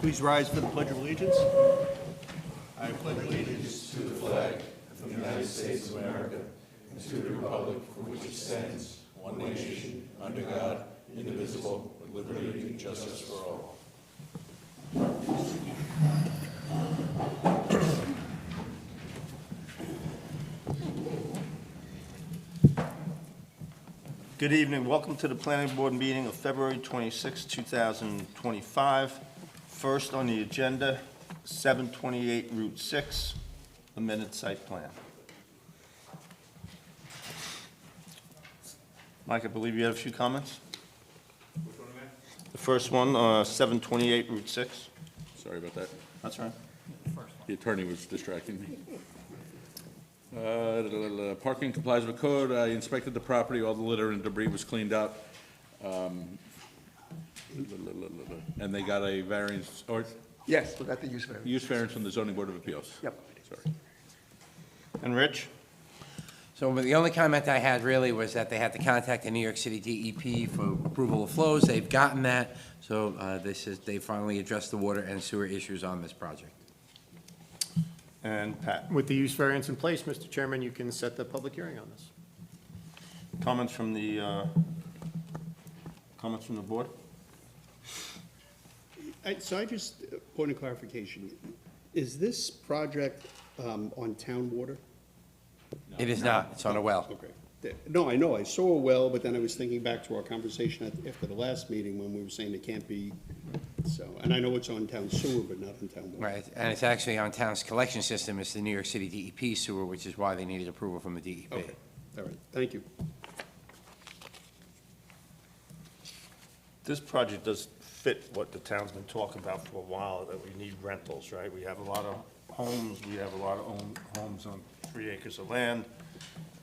Please rise for the Pledge of Allegiance. I pledge allegiance to the flag of the United States of America and to the republic for which it stands, one nation, under God, indivisible, with liberty and justice for all. Good evening. Welcome to the Planning Board meeting of February 26, 2025. First on the agenda, 728 Route 6, amended site plan. Mike, I believe you had a few comments? Which one again? The first one, 728 Route 6. Sorry about that. That's right. The attorney was distracting me. Parking complies with code. I inspected the property. All the litter and debris was cleaned up. And they got a variance, or Yes, we got the use variance. use variance from the zoning board of appeals. Yep. Sorry. And Rich? So the only comment I had really was that they had to contact the New York City DEP for approval of flows. They've gotten that, so they finally addressed the water and sewer issues on this project. And Pat? With the use variance in place, Mr. Chairman, you can set the public hearing on this. Comments from the board? So I just, point of clarification, is this project on town water? It is not, it's on a well. Okay. No, I know, I saw a well, but then I was thinking back to our conversation after the last meeting when we were saying it can't be, so, and I know it's on town sewer, but not on town water. Right, and it's actually on town's collection system. It's the New York City DEP sewer, which is why they needed approval from the DEP. Okay, all right, thank you. This project does fit what the town's been talking about for a while, that we need rentals, right? We have a lot of homes, we have a lot of homes on 3 acres of land.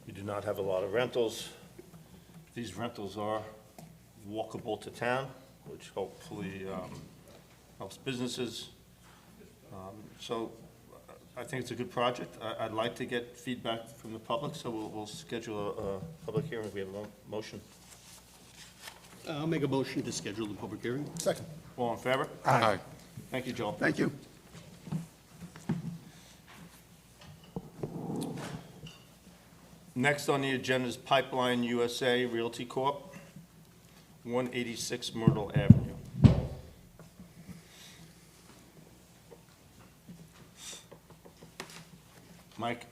We do not have a lot of rentals. These rentals are walkable to town, which hopefully helps businesses. So I think it's a good project. I'd like to get feedback from the public, so we'll schedule a public hearing if we have a motion. I'll make a motion to schedule the public hearing. Second. All in favor? Aye. Thank you, Joel. Thank you. Next on the agenda is Pipeline USA Realty Corp., 186 Myrtle Avenue. Mike?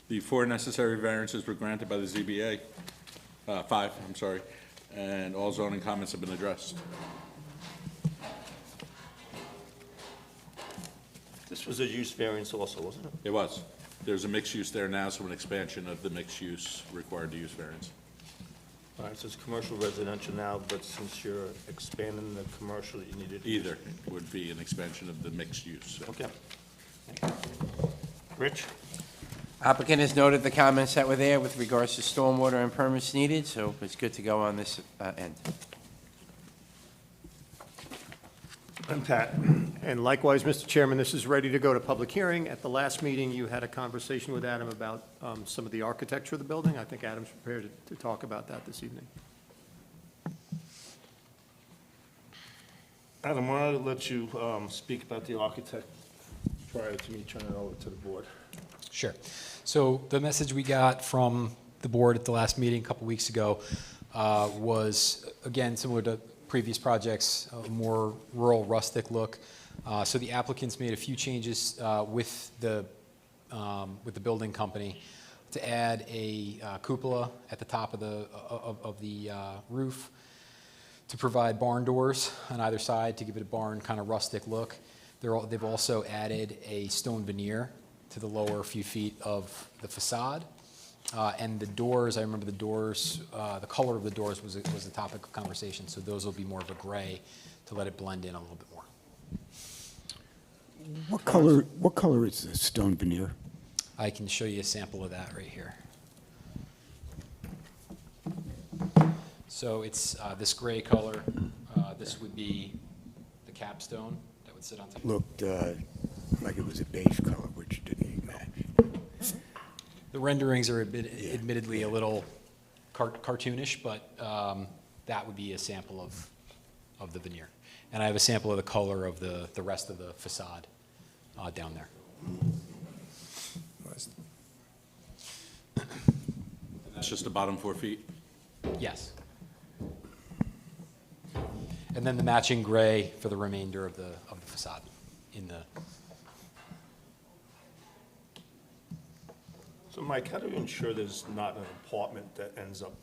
The 4 necessary variances were granted by the ZBA, 5, I'm sorry, and all zoning comments have been addressed. This was a use variance also, wasn't it? It was. There's a mixed use there now, so an expansion of the mixed use required the use variance. All right, so it's commercial residential now, but since you're expanding the commercial, you needed... Either would be an expansion of the mixed use. Okay. Thank you. Rich? Applicant has noted the comments that were there with regards to stormwater and permits needed, so it's good to go on this end. And Pat? And likewise, Mr. Chairman, this is ready to go to public hearing. At the last meeting, you had a conversation with Adam about some of the architecture of the building. I think Adam's prepared to talk about that this evening. Adam, why don't I let you speak about the architect prior to me turning it over to the board? Sure. So the message we got from the board at the last meeting a couple weeks ago was, again, similar to previous projects, a more rural, rustic look. So the applicants made a few changes with the building company to add a cupola at the top of the roof, to provide barn doors on either side to give it a barn kind of rustic look. They've also added a stone veneer to the lower few feet of the facade. And the doors, I remember the doors, the color of the doors was the topic of conversation, so those will be more of a gray to let it blend in a little bit more. What color is the stone veneer? I can show you a sample of that right here. So it's this gray color. This would be the capstone that would sit on top. Looked like it was a beige color, which didn't match. The renderings are admittedly a little cartoonish, but that would be a sample of the veneer. and I have a sample of the color of the rest of the facade down there. That's just the bottom 4 feet? Yes. And then the matching gray for the remainder of the facade in the, So Mike, how do you ensure there's not an apartment that ends up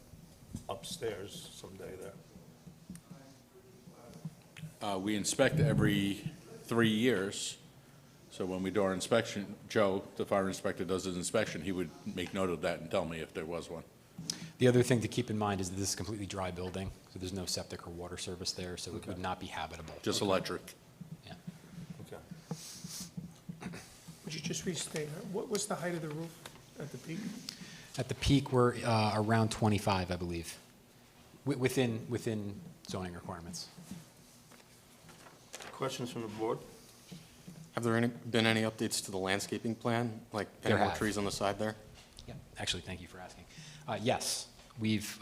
upstairs someday there? We inspect every 3 years, so when we do our inspection, Joe, the fire inspector, does his inspection, he would make note of that and tell me if there was one. the other thing to keep in mind is that this is a completely dry building, so there's no septic or water service there, so it would not be habitable. Just electric. Yeah. Okay. Would you just restate, what was the height of the roof at the peak? At the peak, we're around 25, I believe, within zoning requirements. Questions from the board? Have there been any updates to the landscaping plan? Like any There more have. trees on the side there? Yeah, actually, thank you for asking. Yes, we've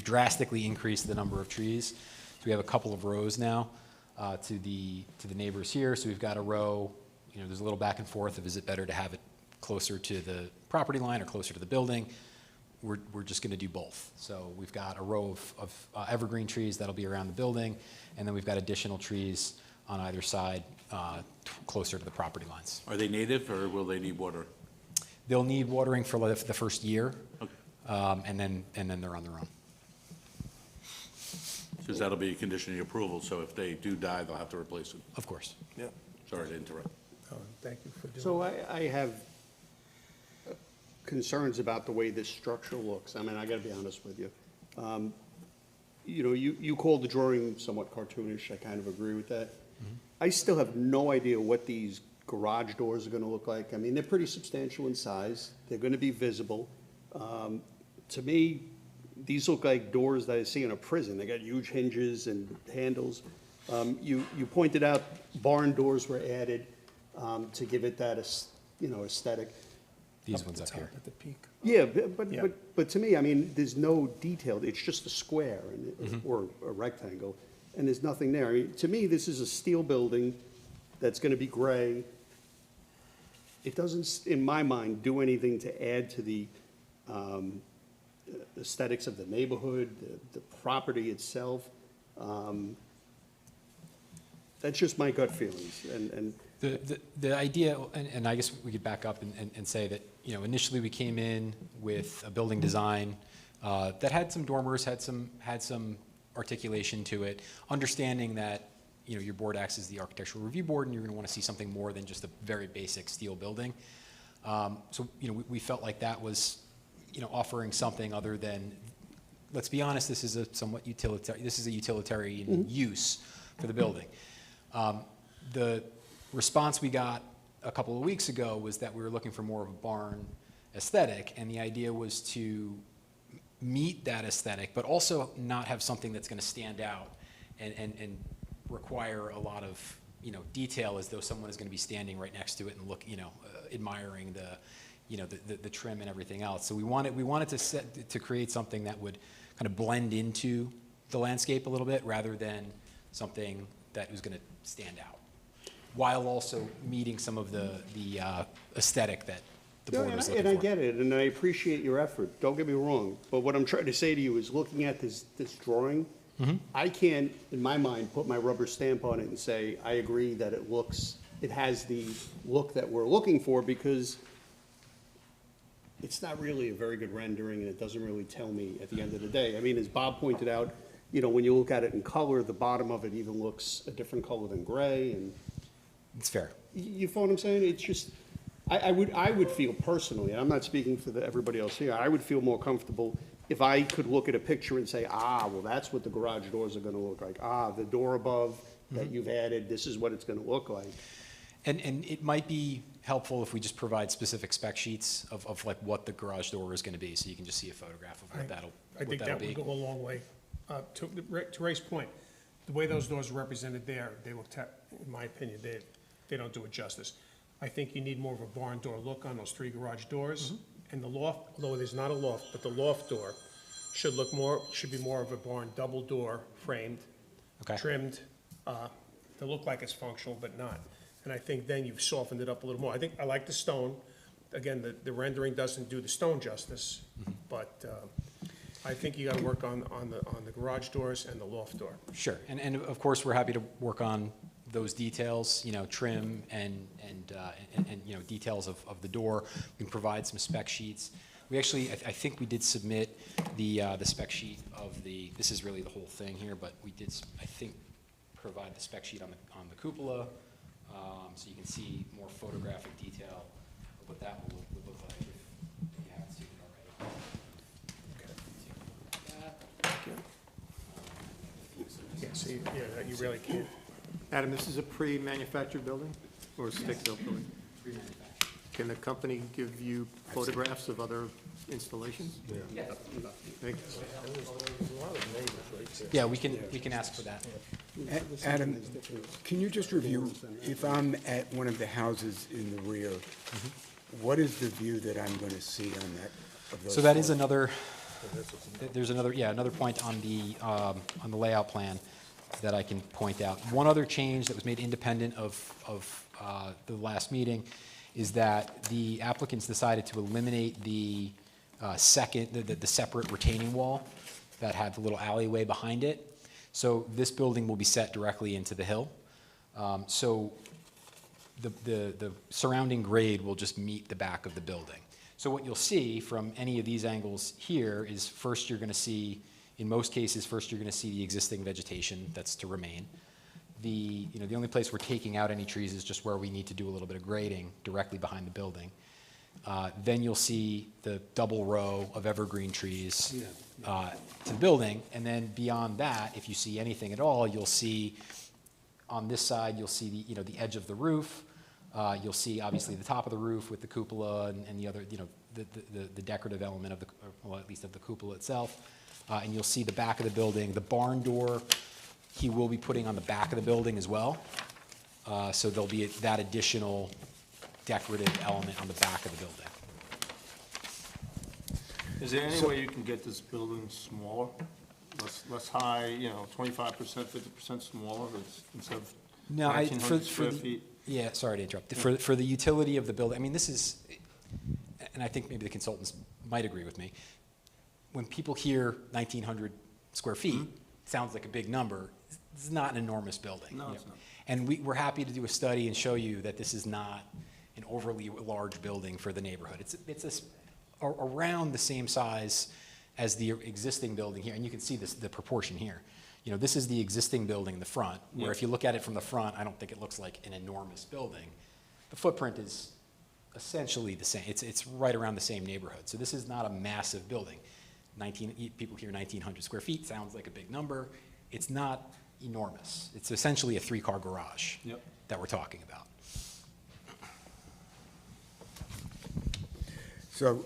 drastically increased the number of trees. So we have a couple of rows now to the neighbors here. So we've got a row, there's a little back and forth of is it better to have it closer to the property line or closer to the building? We're just going to do both. So we've got a row of evergreen trees that'll be around the building, and then we've got additional trees on either side closer to the property lines. Are they native, or will they need water? They'll need watering for the first year, Okay. and then they're on their own. Because that'll be a condition of approval, so if they do die, they'll have to replace it. Of course. Yeah. Sorry to interrupt. Oh, thank you for doing So I have concerns about the way this structure looks. I mean, I gotta be honest with you. You called the drawing somewhat cartoonish, I kind of agree with that. I still have no idea what these garage doors are gonna look like. I mean, they're pretty substantial in size, they're gonna be visible. To me, these look like doors that I see in a prison. They got huge hinges and handles. You pointed out barn doors were added to give it that, aesthetic. These ones up here. at the peak. Yeah, Yeah. but to me, I mean, there's no detail, it's just a square or a rectangle, and there's nothing there. I mean, to me, this is a steel building that's gonna be gray. It doesn't, in my mind, do anything to add to the aesthetics of the neighborhood, the property itself. That's just my gut feelings, and The idea, and I guess we could back up and say that, initially we came in with a building design that had some dormers, had some articulation to it, understanding that, your board acts as the architectural review board, and you're gonna wanna see something more than just a very basic steel building. So, we felt like that was, offering something other than, let's be honest, this is a somewhat utilitarian use for the building. The response we got a couple of weeks ago was that we were looking for more of a barn aesthetic, and the idea was to meet that aesthetic, but also not have something that's gonna stand out and require a lot of, detail, as though someone is gonna be standing right next to it and look, admiring the trim and everything else. So we wanted to create something that would kind of blend into the landscape a little bit, rather than something that was gonna stand out, while also meeting some of the aesthetic that the board was looking for. And I get it, and I appreciate your effort, don't get me wrong, but what I'm trying to say to you is, looking at this drawing, I can't, in my mind, put my rubber stamp on it and say, I agree that it has the look that we're looking for, because it's not really a very good rendering, and it doesn't really tell me at the end of the day. I mean, as Bob pointed out, when you look at it in color, the bottom of it even looks a different color than gray, and It's fair. you follow what I'm saying? It's just, I would feel personally, and I'm not speaking for everybody else here, I would feel more comfortable if I could look at a picture and say, well, that's what the garage doors are gonna look like. The door above that you've added, this is what it's gonna look like. And it might be helpful if we just provide specific spec sheets of like what the garage door is gonna be, so you can just see a photograph of what that'll I think that be. would go a long way. To Ray's point, the way those doors are represented there, they look, in my opinion, they don't do it justice. I think you need more of a barn door look on those 3 garage doors. And the loft, although there's not a loft, but the loft door should be more of a barn double door framed, Okay. trimmed, to look like it's functional, but not. And I think then you've softened it up a little more. I like the stone. Again, the rendering doesn't do the stone justice, but I think you gotta work on the garage doors and the loft door. Sure, and of course, we're happy to work on those details, trim and details of the door. We can provide some spec sheets. We actually, I think we did submit the spec sheet of this is really the whole thing here, but we did, I think, provide the spec sheet on the cupola, so you can see more photographic detail of what that would look like if you haven't seen it already. Yeah, so you really can't. Adam, this is a pre-manufactured building or a stick-built building? Can the company give you photographs of other installations? Thank you. Yeah, we can ask for that. Adam, can you just review, if I'm at one of the houses in the rear, what is the view that I'm going to see on that? Of those So that is floors? another point on the layout plan that I can point out. One other change that was made independent of the last meeting is that the applicants decided to eliminate the separate retaining wall that had the little alleyway behind it. So this building will be set directly into the hill. So the surrounding grade will just meet the back of the building. So what you'll see from any of these angles here is first you're going to see, in most cases, you're going to see the existing vegetation that's to remain. The only place we're taking out any trees is just where we need to do a little bit of grading directly behind the building. Then you'll see the double row of evergreen trees to the building, and then beyond that, if you see anything at all, you'll see on this side, you'll see the edge of the roof. You'll see obviously the top of the roof with the cupola and the other, the decorative element of well, at least of the cupola itself. And you'll see the back of the building. The barn door, he will be putting on the back of the building as well. So there'll be that additional decorative element on the back of the building. Is there any way you can get this building smaller, less high, 25%, 50% smaller instead of No, 1,900 square feet? Yeah, sorry to interrupt. For the utility of the building, I mean, this is, and I think maybe the consultants might agree with me, when people hear 1,900 square feet, it sounds like a big number. It's not an enormous building. No, it's not. And we're happy to do a study and show you that this is not an overly large building for the neighborhood. It's around the same size as the existing building here, and you can see the proportion here. This is the existing building in the front, where if you look at it from the front, I don't think it looks like an enormous building. The footprint is essentially the same. It's right around the same neighborhood. So this is not a massive building. People hear 1,900 square feet, sounds like a big number. It's not enormous. It's essentially a 3-car garage that we're talking about. So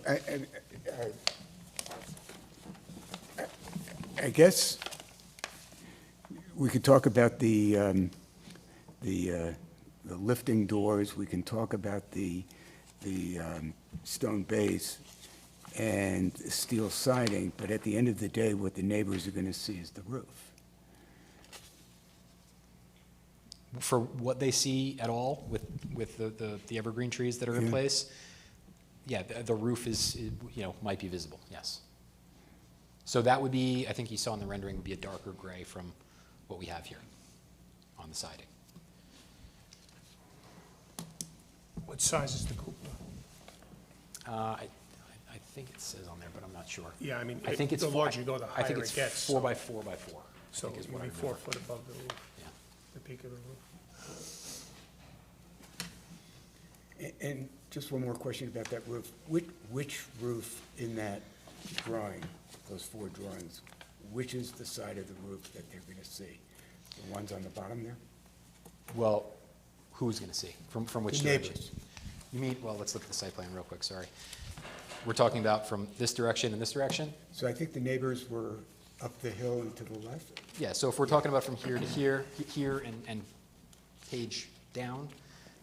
I guess we could talk about the lifting doors. We can talk about the stone base and steel siding, but at the end of the day, what the neighbors are going to see is the roof. For what they see at all with the evergreen trees that are in place, yeah, the roof is might be visible, yes. So that would be, I think you saw in the rendering, would be a darker gray from what we have here on the siding. What size is the cupola? I think it says on there, but I'm not sure. Yeah, I mean, I think it's the larger you go, the I think higher it's it gets. 4 by 4 by 4. So I think is it's what I maybe 4 remember. foot above the roof, Yeah. the peak of the roof. And just one more question about that roof. Which roof in that drawing, those 4 drawings, which is the side of the roof that they're going to see? The ones on the bottom there? Well, who's going to see? From which The direction? neighbors. You mean, well, let's look at the site plan real quick, sorry. We're talking about from this direction and this direction? So I think the neighbors were up the hill and to the left? Yeah, so if we're talking about from here to here and page down,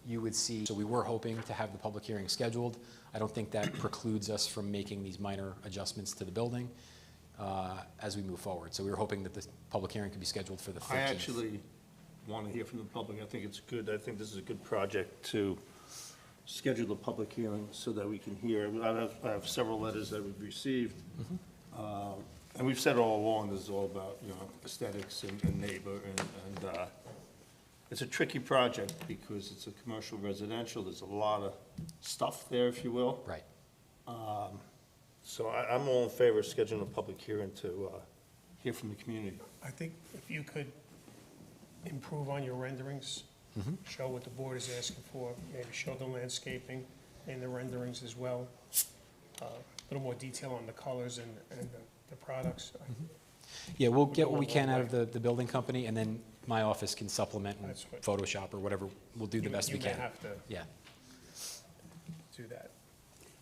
you would see, so we were hoping to have the public hearing scheduled. I don't think that precludes us from making these minor adjustments to the building as we move forward. So we were hoping that the public hearing could be scheduled for the 13th. I actually want to hear from the public. I think it's good. I think this is a good project to schedule a public hearing so that we can hear. I have several letters that we've received. And we've said all along, this is all about, aesthetics and neighbor, and it's a tricky project because it's a commercial residential. There's a lot of stuff there, if you will. Right. So I'm all in favor of scheduling a public hearing to hear from the community. I think if you could improve on your renderings, show what the board is asking for, maybe show the landscaping in the renderings as well. A little more detail on the colors and the products. Yeah, we'll get what we can out of the building company, and then my office can supplement and That's what- Photoshop or whatever. We'll do the best we You can. may have to Yeah. do that.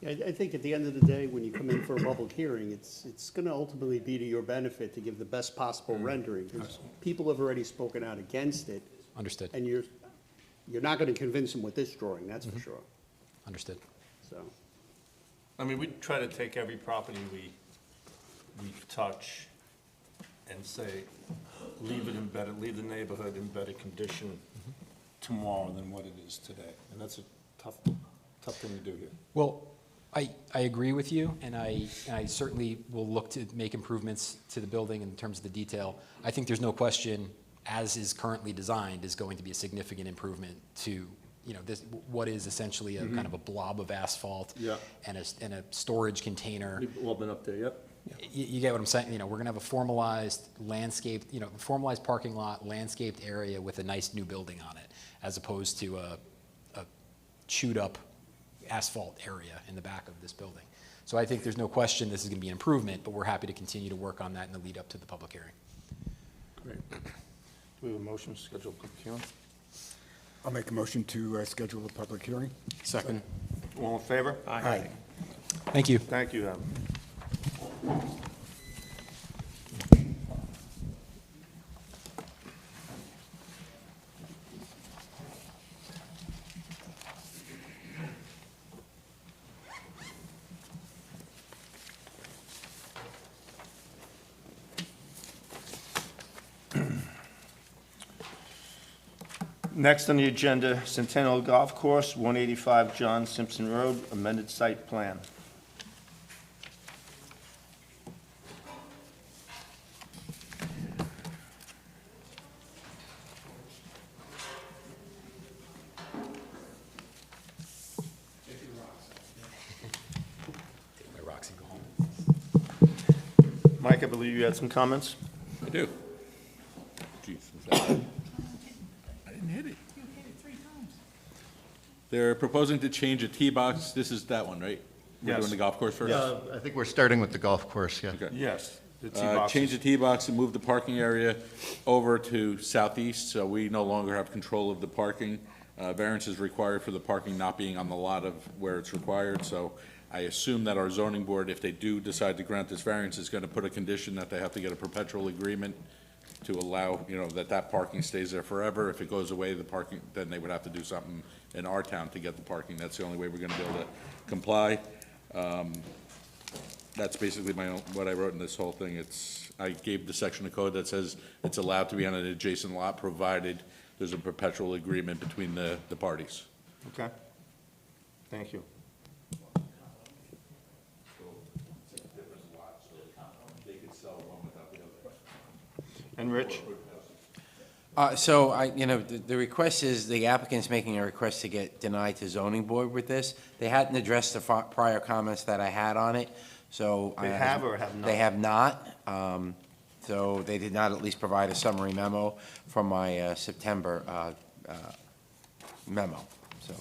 Yeah, I think at the end of the day, when you come in for a public hearing, it's gonna ultimately be to your benefit to give the best possible rendering, because people have already spoken out against it, Understood. and you're not gonna convince them with this drawing, that's for sure, Understood. so. I mean, we try to take every property we touch and say, leave the neighborhood in better condition tomorrow than what it is today. And that's a tough thing to do here. Well, I agree with you, and I certainly will look to make improvements to the building in terms of the detail. I think there's no question, as is currently designed, is going to be a significant improvement to, this, what is essentially a kind of a blob of asphalt. Yeah. And a storage container. We've all been up there, yep. You get what I'm saying? We're gonna have a formalized landscaped, formalized parking lot, landscaped area with a nice new building on it, as opposed to a chewed up asphalt area in the back of this building. So I think there's no question this is gonna be an improvement, but we're happy to continue to work on that in the lead up to the public hearing. Great. Do we have a motion to schedule a public hearing? I'll make a motion to schedule a public hearing. Second. All in favor? Aye. Thank you. Thank you, Adam. Next on the agenda, Centennial Golf Course, 185 John Simpson Road, amended site plan. Take my rocks and go home. Mike, I believe you had some comments? I do. Jeez, was that- I didn't hit it. They're proposing to change a tee box. This is that one, right? We're Yes. doing the golf course first? I think we're starting with the golf course, yeah. Okay. Yes. The tee Change the boxes. tee box and move the parking area over to southeast, so we no longer have control of the parking. Variance is required for the parking not being on the lot of where it's required, so I assume that our zoning board, if they do decide to grant this variance, is gonna put a condition that they have to get a perpetual agreement to allow, that parking stays there forever. If it goes away, the parking, then they would have to do something in our town to get the parking. That's the only way we're gonna be able to comply. That's basically what I wrote in this whole thing. I gave the section of code that says it's allowed to be on an adjacent lot, provided there's a perpetual agreement between the parties. Okay. Thank you. And Rich? So the request is, the applicant's making a request to get denied to zoning board with this. They hadn't addressed the prior comments that I had on it, so. They have or have not? They have not. So they did not at least provide a summary memo from my September memo, so.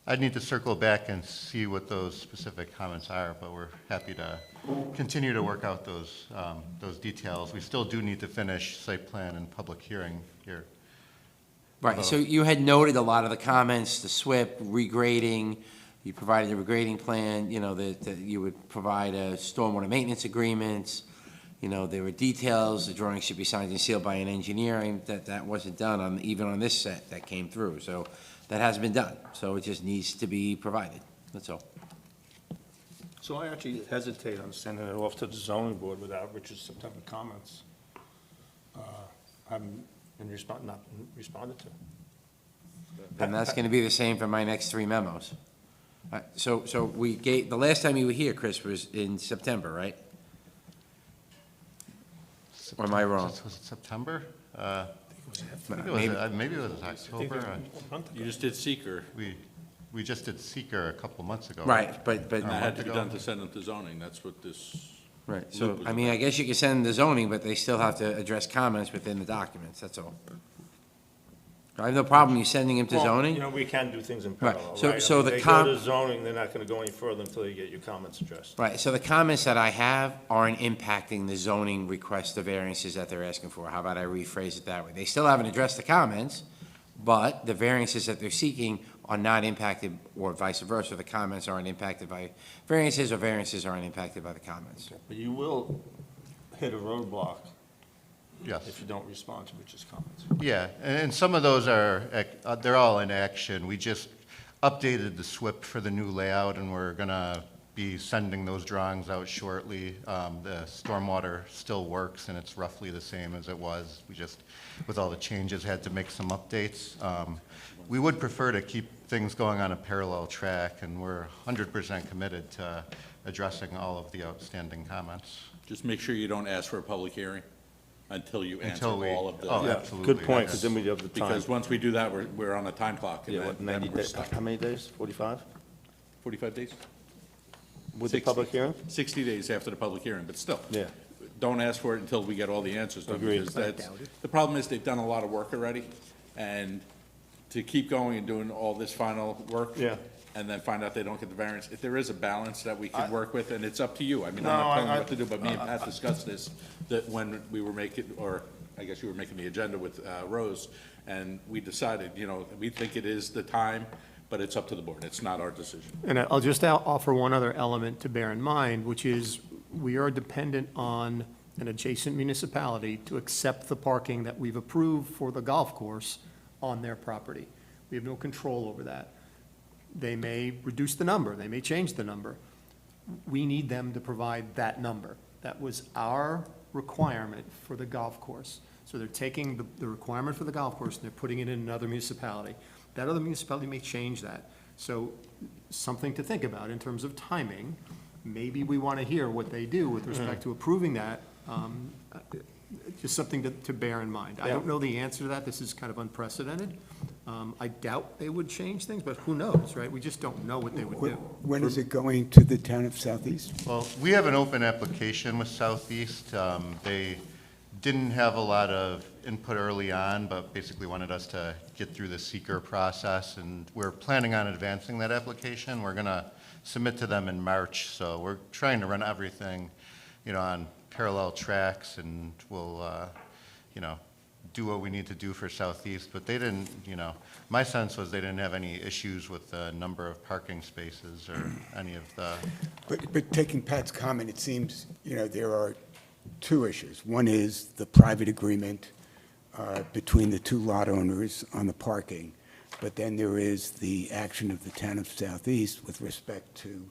I'd need to circle back and see what those specific comments are, but we're happy to continue to work out those details. We still do need to finish site plan and public hearing here. Right, so you had noted a lot of the comments, the SWIP, regrading, you provided a regrading plan, that you would provide a stormwater maintenance agreements, there were details, the drawing should be signed and sealed by an engineer, that wasn't done even on this set that came through, so that hasn't been done, so it just needs to be provided, that's all. So I actually hesitate on sending it off to the zoning board without Richard's September comments. Haven't been not been responded to. And that's gonna be the same for my next 3 memos. So we gave, the last time you were here, Chris, was in September, right? Or am I wrong? Was it September? Maybe. Maybe it was October. You just did seeker, We just did seeker a couple months ago. Right, but, and that had to be ago. done to send them to zoning, that's what this, right, so, I mean, I guess you could send them the zoning, but they still have to address comments within the documents, that's all. I have no problem you sending them to Well, zoning. You know, we can do things in Right, parallel, so- right? so I mean, the They com- go to zoning, they're not gonna go any further until you get your comments addressed. Right, so the comments that I have aren't impacting the zoning request, the variances that they're asking for. How about I rephrase it that way? They still haven't addressed the comments, but the variances that they're seeking are not impacted, or vice versa. The comments aren't impacted by variances, or variances aren't impacted by the comments. But you will hit a roadblock Yes. if you don't respond to Richard's comments. Yeah, and some of those are, they're all in action. We just updated the SWIP for the new layout, and we're gonna be sending those drawings out shortly. The stormwater still works, and it's roughly the same as it was. We just, with all the changes, had to make some updates. We would prefer to keep things going on a parallel track, and we're 100% committed to addressing all of the outstanding comments. just make sure you don't ask for a public hearing until you answer Until we- all of the. oh, Yeah, absolutely, good point, yes. because then we have the time. Because once we do that, we're on a time clock. and Yeah, what, then 90 we're days, stuck. how many days? 45? 45 days? With the 60. public hearing? 60 days after the public hearing, but still. Yeah. Don't ask for it until we get all the answers done. Agreed. Because that's, the problem is they've done a lot of work already, and to keep going and doing all this final work. Yeah. And then find out they don't get the variance, if there is a balance that we can work with, and it's up to you. I mean, I'm No, not telling I- you what to do, but me and Pat discussed this, that when we were making, or I guess you were making the agenda with Rose, and we decided, you know, we think it is the time, but it's up to the board. It's not our decision. And I'll just offer one other element to bear in mind, which is we are dependent on an adjacent municipality to accept the parking that we've approved for the golf course on their property. We have no control over that. They may reduce the number, they may change the number. We need them to provide that number. That was our requirement for the golf course. So they're taking the requirement for the golf course and they're putting it in another municipality. That other municipality may change that. So something to think about in terms of timing. Maybe we want to hear what they do with respect to approving that. Just something to bear in mind. I don't know the answer to that. This is kind of unprecedented. I doubt they would change things, but who knows, right? We just don't know what they would do. When is it going to the town of Southeast? Well, we have an open application with Southeast. They didn't have a lot of input early on, but basically wanted us to get through the seeker process, and we're planning on advancing that application. We're gonna submit to them in March, so we're trying to run everything, you know, on parallel tracks, and we'll, you know, do what we need to do for Southeast, but they didn't, you know, my sense was they didn't have any issues with the number of parking spaces or any of the, But taking Pat's comment, it seems, you know, there are two issues. One is the private agreement between the two lot owners on the parking, but then there is the action of the town of Southeast with respect to,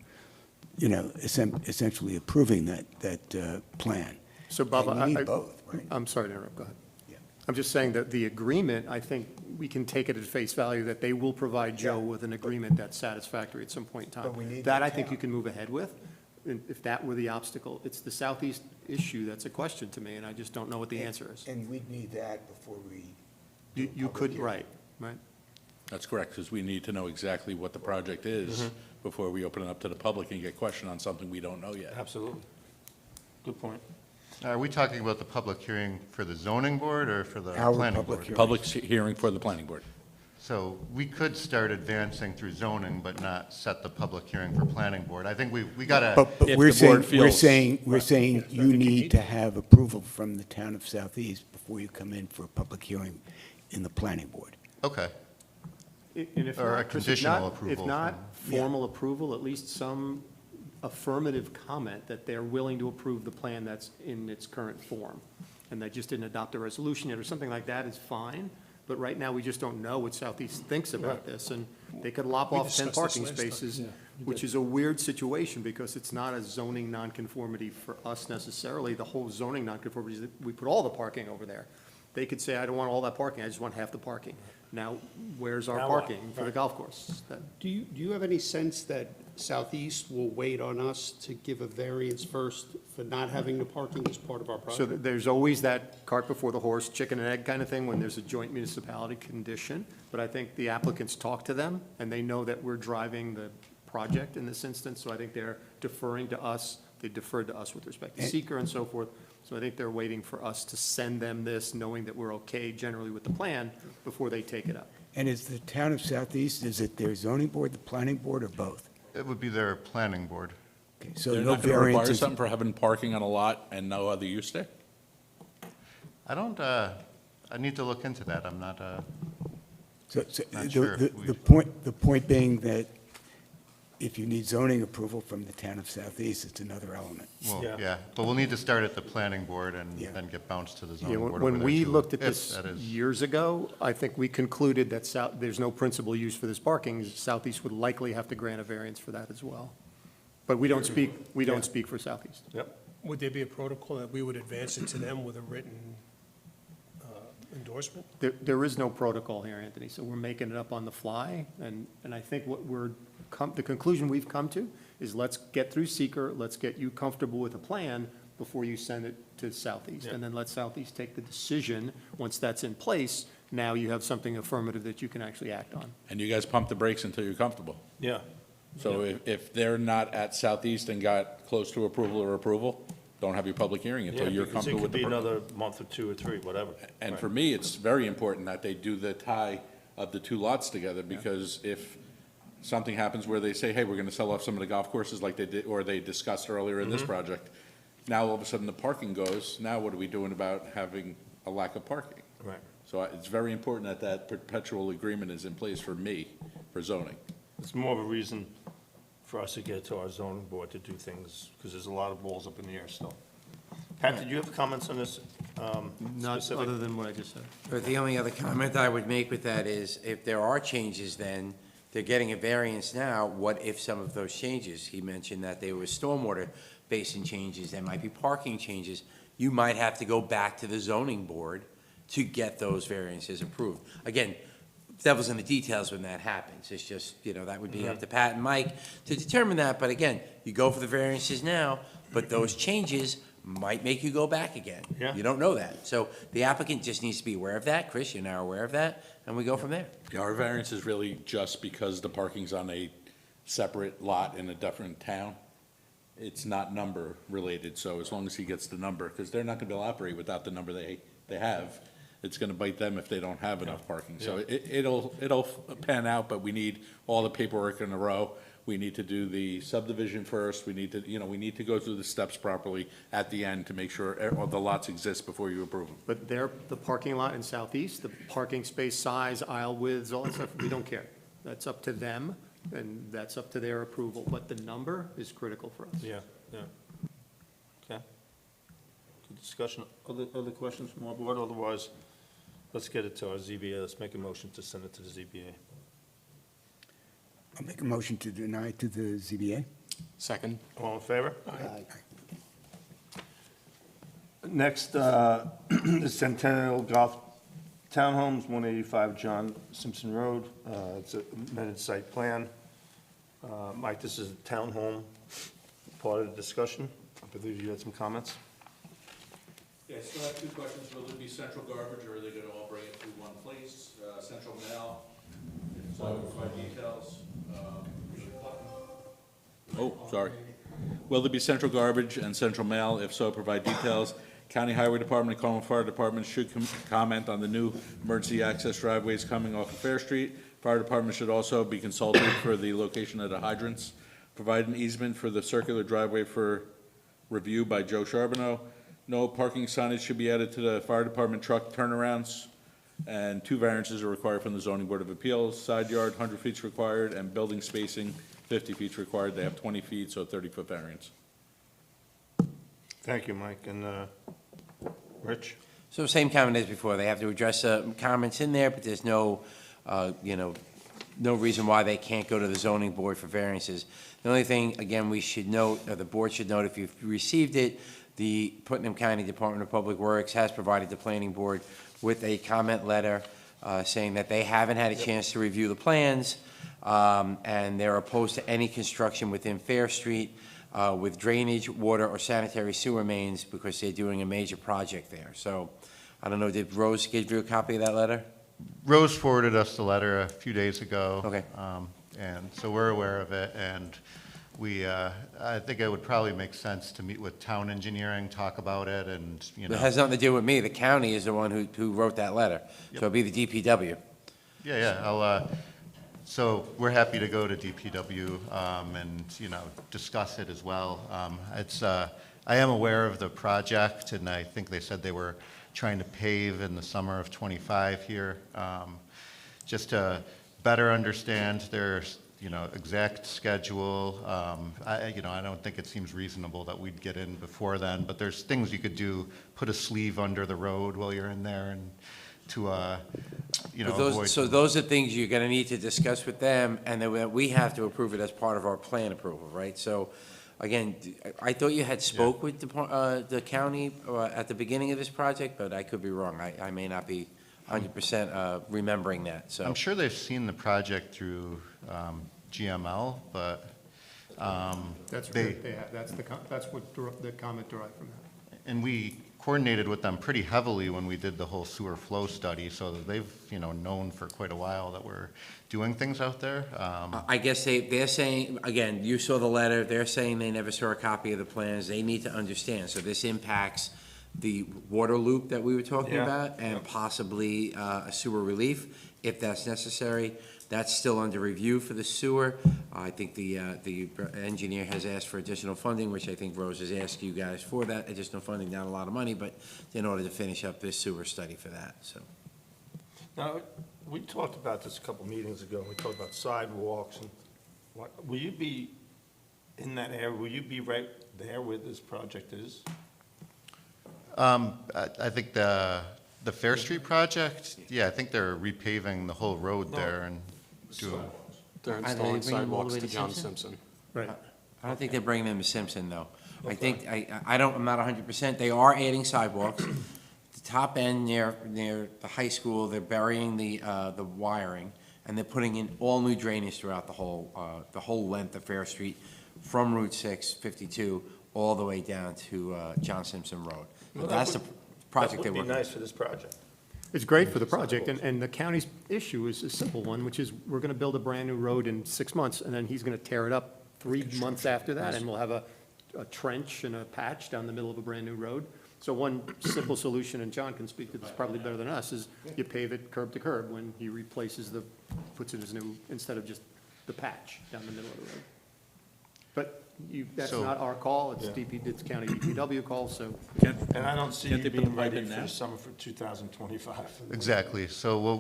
you know, essentially approving that plan. So Bob, And you need both, right? I'm sorry to interrupt, go ahead. Yeah. I'm just saying that the agreement, I think we can take it at face value that they will provide Joe Yeah. with an agreement that's satisfactory at some point in time. But we need That the I think town. you can move ahead with, if that were the obstacle. It's the Southeast issue that's a question to me, and I just don't know what the answer is. And we'd need that before we. You could, right. That's correct, because we need to know exactly what the project is before we open it up to the public and get questioned on something we don't know yet. Absolutely. Good point. are we talking about the public hearing for the zoning board or for the Our planning public board? hearing. Public hearing for the planning board. So we could start advancing through zoning, but not set the public hearing for planning board. I think we gotta, But If we're the board saying, we're feels- saying, we're saying you need to have approval from the town of Southeast before you come in for a public hearing in the planning board. okay. And if Or a not, Chris, conditional If approval not from- formal approval, at least some affirmative comment that they're willing to approve the plan that's in its current form. And they just didn't adopt a resolution yet, or something like that is fine. But right now, we just don't know what Southeast thinks about this. And They could lop We off 10 discussed parking this last time. spaces, which is a weird situation because it's not a zoning nonconformity for us necessarily. The whole zoning nonconformity is that we put all the parking over there. They could say, I don't want all that parking, I just want half the parking. Now, where's our Now what? parking for the golf course? Do you have any sense that Southeast will wait on us to give a variance first for not having the parking as part of our So project? there's always that cart before the horse, chicken and egg kind of thing when there's a joint municipality condition. But I think the applicants talk to them, and they know that we're driving the project in this instance, so I think they're deferring to us. They deferred to us with respect to seeker and so forth. So I think they're waiting for us to send them this, knowing that we're okay generally with the plan before they take it up. And is the town of Southeast, is it their zoning board, the planning board, or both? It would be their planning board. Okay, so They're no not going to require variances. something for having parking on a lot and no other use there? I don't, I need to look into that. I'm not, So Not sure if the point being that if you need zoning approval from the town of Southeast, it's another element. well, Yeah. yeah. But we'll need to start at the planning board and Yeah. then get bounced to the Yeah, zoning board over when there, we too, looked at if this that is- years ago, I think we concluded that there's no principal use for this parking. Southeast would likely have to grant a variance for that as well. But we don't speak for Southeast. Yep. Would there be a protocol that we would advance it to them with a written endorsement? There is no protocol here, Anthony, so we're making it up on the fly. And I think the conclusion we've come to is let's get through seeker, let's get you comfortable with a plan before you send it to Southeast. Yeah. And then let Southeast take the decision. Once that's in place, now you have something affirmative that you can actually act on. And you guys pump the brakes until you're comfortable. Yeah. So if they're not at Southeast and got close to approval, don't have your public hearing until Yeah, you're because it comfortable could with the. be another month or two or three, whatever. And Right. for me, it's very important that they do the tie of the two lots together, because if something happens where they say, hey, we're gonna sell off some of the golf courses like they did, or they discussed earlier in this project, now all of a sudden the parking goes, now what are we doing about having a lack of parking? Right. So it's very important that that perpetual agreement is in place for me, for zoning. It's more of a reason for us to get to our zoning board to do things, because there's a lot of balls up in the air still. Pat, did you have comments on this? Not specific? other than what I just said. But the only other comment I would make with that is, if there are changes, then they're getting a variance now. What if some of those changes? He mentioned that there was stormwater basin changes, there might be parking changes. You might have to go back to the zoning board to get those variances approved. Again, devil's in the details when that happens. It's just, that would be up to Pat and Mike to determine that. But again, you go for the variances now, but those changes might make you go back again. Yeah. You don't know that. So the applicant just needs to be aware of that. Chris, you're now aware of that, and we go from there. Yeah, our variance is really just because the parking's on a separate lot in a different town. It's not number related, so as long as he gets the number, because they're not gonna be able to operate without the number they have. It's gonna bite them if they don't have enough parking. So it'll pan out, but we need all the paperwork in a row. We need to do the subdivision first. We need to go through the steps properly at the end to make sure all the lots exist before you approve them. But the parking lot in Southeast, the parking space size, aisle widths, all that stuff, we don't care. That's up to them, and that's up to their approval. But the number is critical for us. Yeah, yeah. Okay. Good discussion. Other questions from our board? Otherwise, let's get it to our ZBA. Let's make a motion to send it to the ZBA. I'll make a motion to deny to the ZBA. Second? All in favor? Aye. Next, is Centennial Golf Townhomes, 185 John Simpson Road. It's a amended site plan. Mike, this is a townhome, part of the discussion. I believe you had some comments. Yeah, I still have two questions. Will there be central garbage, or are they gonna all bring it to one place? Central mail, so I will provide details. Oh, sorry. Will there be central garbage and central mail? If so, provide details. County Highway Department and Carmel Fire Department should comment on the new emergency access driveways coming off of Fair Street. Fire Department should also be consulted for the location of the hydrants. Provide an easement for the circular driveway for review by Joe Charbonneau. No parking signage should be added to the Fire Department truck turnarounds. And 2 variances are required from the Zoning Board of Appeals. Side yard, 100 feet is required, and building spacing, 50 feet is required. They have 20 feet, so 30-foot variance. Thank you, Mike. And Rich? So same comment as before. They have to address comments in there, but there's no, no reason why they can't go to the zoning board for variances. The only thing, again, we should note, or the board should note, if you've received it, the Putnam County Department of Public Works has provided the planning board with a comment letter saying that they haven't had a chance to review the plans, and they're opposed to any construction within Fair Street with drainage, water, or sanitary sewer mains because they're doing a major project there. So, I don't know, did Rose give you a copy of that letter? Rose forwarded us the letter a few days ago. Okay. And so we're aware of it, and we, I think it would probably make sense to meet with town engineering, talk about it, and, you It know. has nothing to do with me. The county is the one who wrote that letter. So it'd be the DPW. Yeah, I'll, so we're happy to go to DPW, and, you know, discuss it as well. I am aware of the project, and I think they said they were trying to pave in the summer of '25 here. Just to better understand their, you know, exact schedule. I don't think it seems reasonable that we'd get in before then, but there's things you could do, put a sleeve under the road while you're in there and to, you know, But those, avoid. so those are things you're gonna need to discuss with them, and then we have to approve it as part of our plan approval, right? So, again, I thought you had spoke with the county at the beginning of this project, but I could be wrong. I may not be 100% remembering that, so. I'm sure they've seen the project through GML, but That's they, what they have, that's what the comment derived from that. and we coordinated with them pretty heavily when we did the whole sewer flow study, so that they've, you know, known for quite a while that we're doing things out there. I guess they're saying, again, you saw the letter, they're saying they never saw a copy of the plans, they need to understand, so this impacts the water loop that we were talking Yeah. about, and possibly a sewer relief, if that's necessary. That's still under review for the sewer. I think the engineer has asked for additional funding, which I think Rose has asked you guys for that additional funding, not a lot of money, but in order to finish up this sewer study for that, so. Now, we talked about this a couple meetings ago, we talked about sidewalks and what, will you be in that area, will you be right there where this project is? I think the Fair Street project, yeah, I think they're repaving the whole road there and doing. They're Are they installing bringing them all the sidewalks way to to John Simpson? Simpson. Right. I don't think they're bringing them to Simpson, though. I think, I'm not 100%, they are adding sidewalks. The top end near the high school, they're burying the wiring, and they're putting in all new drainage throughout the whole length of Fair Street, from Route 6, 52, all the way down to John Simpson Road. But that's the project they're That would working be on. nice for this project. It's great for the project, and the county's issue is a simple one, which is we're gonna build a brand-new road in 6 months, and then he's gonna tear it up 3 months after that, and we'll have a trench and a patch down the middle of a brand-new road. So one simple solution, and John can speak to this probably better than us, is you pave it curb to curb when he replaces puts in his new, instead of just the patch down the middle of the road. But that's So- not our call, it's Yeah. it's county DPW call, so. And I don't see Can't you they put the being pipe ready in for now? the summer for 2025. Exactly. So,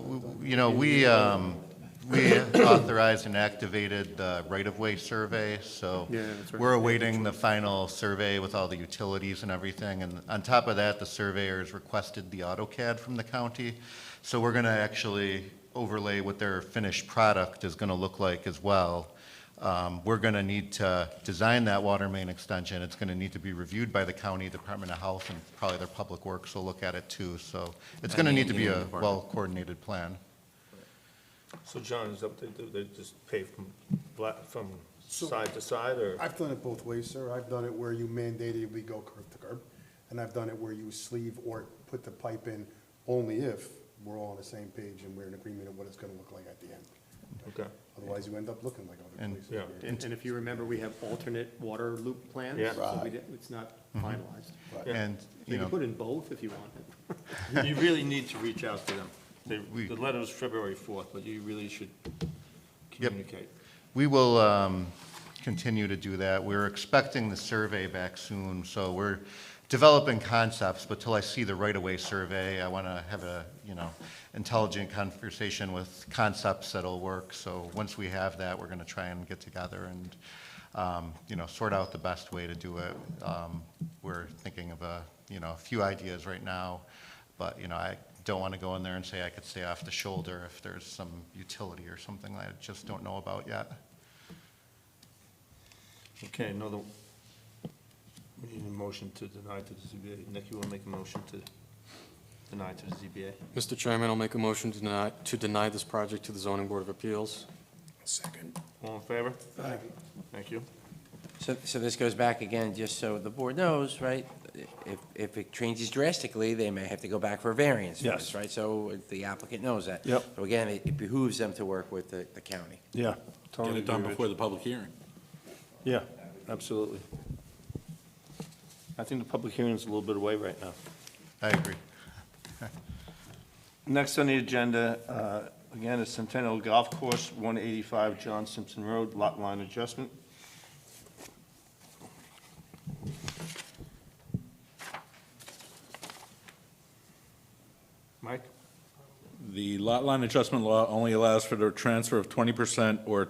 we authorized and activated the right-of-way survey, so Yeah, that's right. we're awaiting the final survey with all the utilities and everything. And on top of that, the surveyors requested the AutoCAD from the county. So we're going to actually overlay what their finished product is going to look like as well. We're going to need to design that water main extension. It's going to need to be reviewed by the county Department of Health, and probably their public works will look at it too. So it's going to And the need to be a engineering department. well-coordinated plan. So John, is that what they do? They just pave from side to side, or? I've done it both ways, sir. I've done it where you mandated go curb to curb, and I've done it where you sleeve or put the pipe in only if we're all on the same page and we're in agreement of what it's gonna look like at the end. Okay. Otherwise, you end up looking like other And- places. Yeah. where- And if you remember, we have alternate water loop plans. Yeah. So Right. it's not finalized. Right. Yeah. And, So you you can know, put in both if you want. You really need to reach out to them. We- The letter was February 4th, but you really should communicate. we will continue to do that. We're expecting the survey back soon, so we're developing concepts, but till I see the right-of-way survey, I want to have a, intelligent conversation with concepts that'll work. So once we have that, we're going to try and get together and, sort out the best way to do it. We're thinking of a few ideas right now, but, don't want to go in there and say I could stay off the shoulder if there's some utility or something that I just don't know about yet. Okay, another, we need a motion to deny to the ZBA. Nick, you want to make a motion to deny to the ZBA? Mr. Chairman, I'll make a motion to deny this project to the Zoning Board of Appeals. Second. All in favor? Aye. Thank you. So this goes back again, just so the board knows, right? If it changes drastically, they may have to go back for a variance for Yes. this, right? So the applicant knows that. Yep. So again, it behooves them to work with the county. Yeah. Get Totally it done agree, Rich. before the public hearing. Yeah, absolutely. I think the public hearing is a little bit away right now. I agree. Next on the agenda, again, is Centennial Golf Course, 185 John Simpson Road, lot line adjustment. Mike? The lot line adjustment law only allows for the transfer of 20% or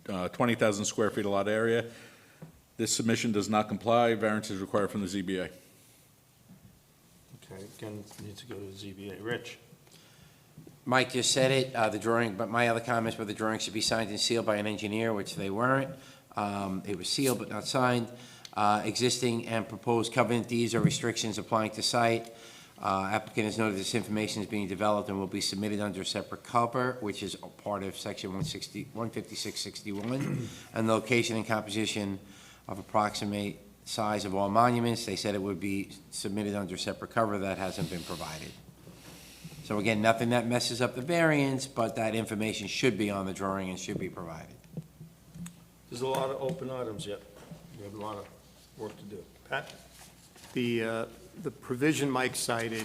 20,000 square feet of lot area. This submission does not comply. Variance is required from the ZBA. Okay, again, needs to go to the ZBA. Rich? Mike just said it, the drawing, but my other comments were the drawing should be signed and sealed by an engineer, which they weren't. It was sealed but not signed. Existing and proposed covenant deeds or restrictions applying to site. Applicant has noted this information is being developed and will be submitted under a separate cover, which is a part of section 15661. And the location and composition of approximate size of all monuments, they said it would be submitted under separate cover. That hasn't been provided. So again, nothing that messes up the variance, but that information should be on the drawing and should be provided. There's a lot of open items yet. We have a lot of work to do. Pat? The provision Mike cited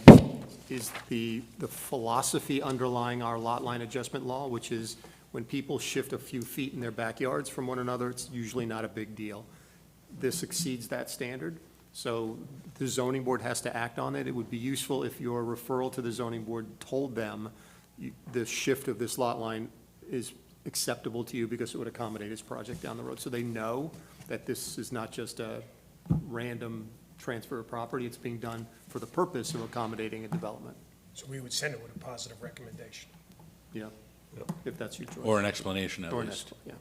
is the philosophy underlying our lot line adjustment law, which is when people shift a few feet in their backyards from one another, it's usually not a big deal. This exceeds that standard, so the zoning board has to act on it. It would be useful if your referral to the zoning board told them the shift of this lot line is acceptable to you because it would accommodate his project down the road. So they know that this is not just a random transfer of property, it's being done for the purpose of accommodating a development. So we would send it with a positive recommendation. Yeah, if that's your choice. Or an explanation at Or an least. yeah.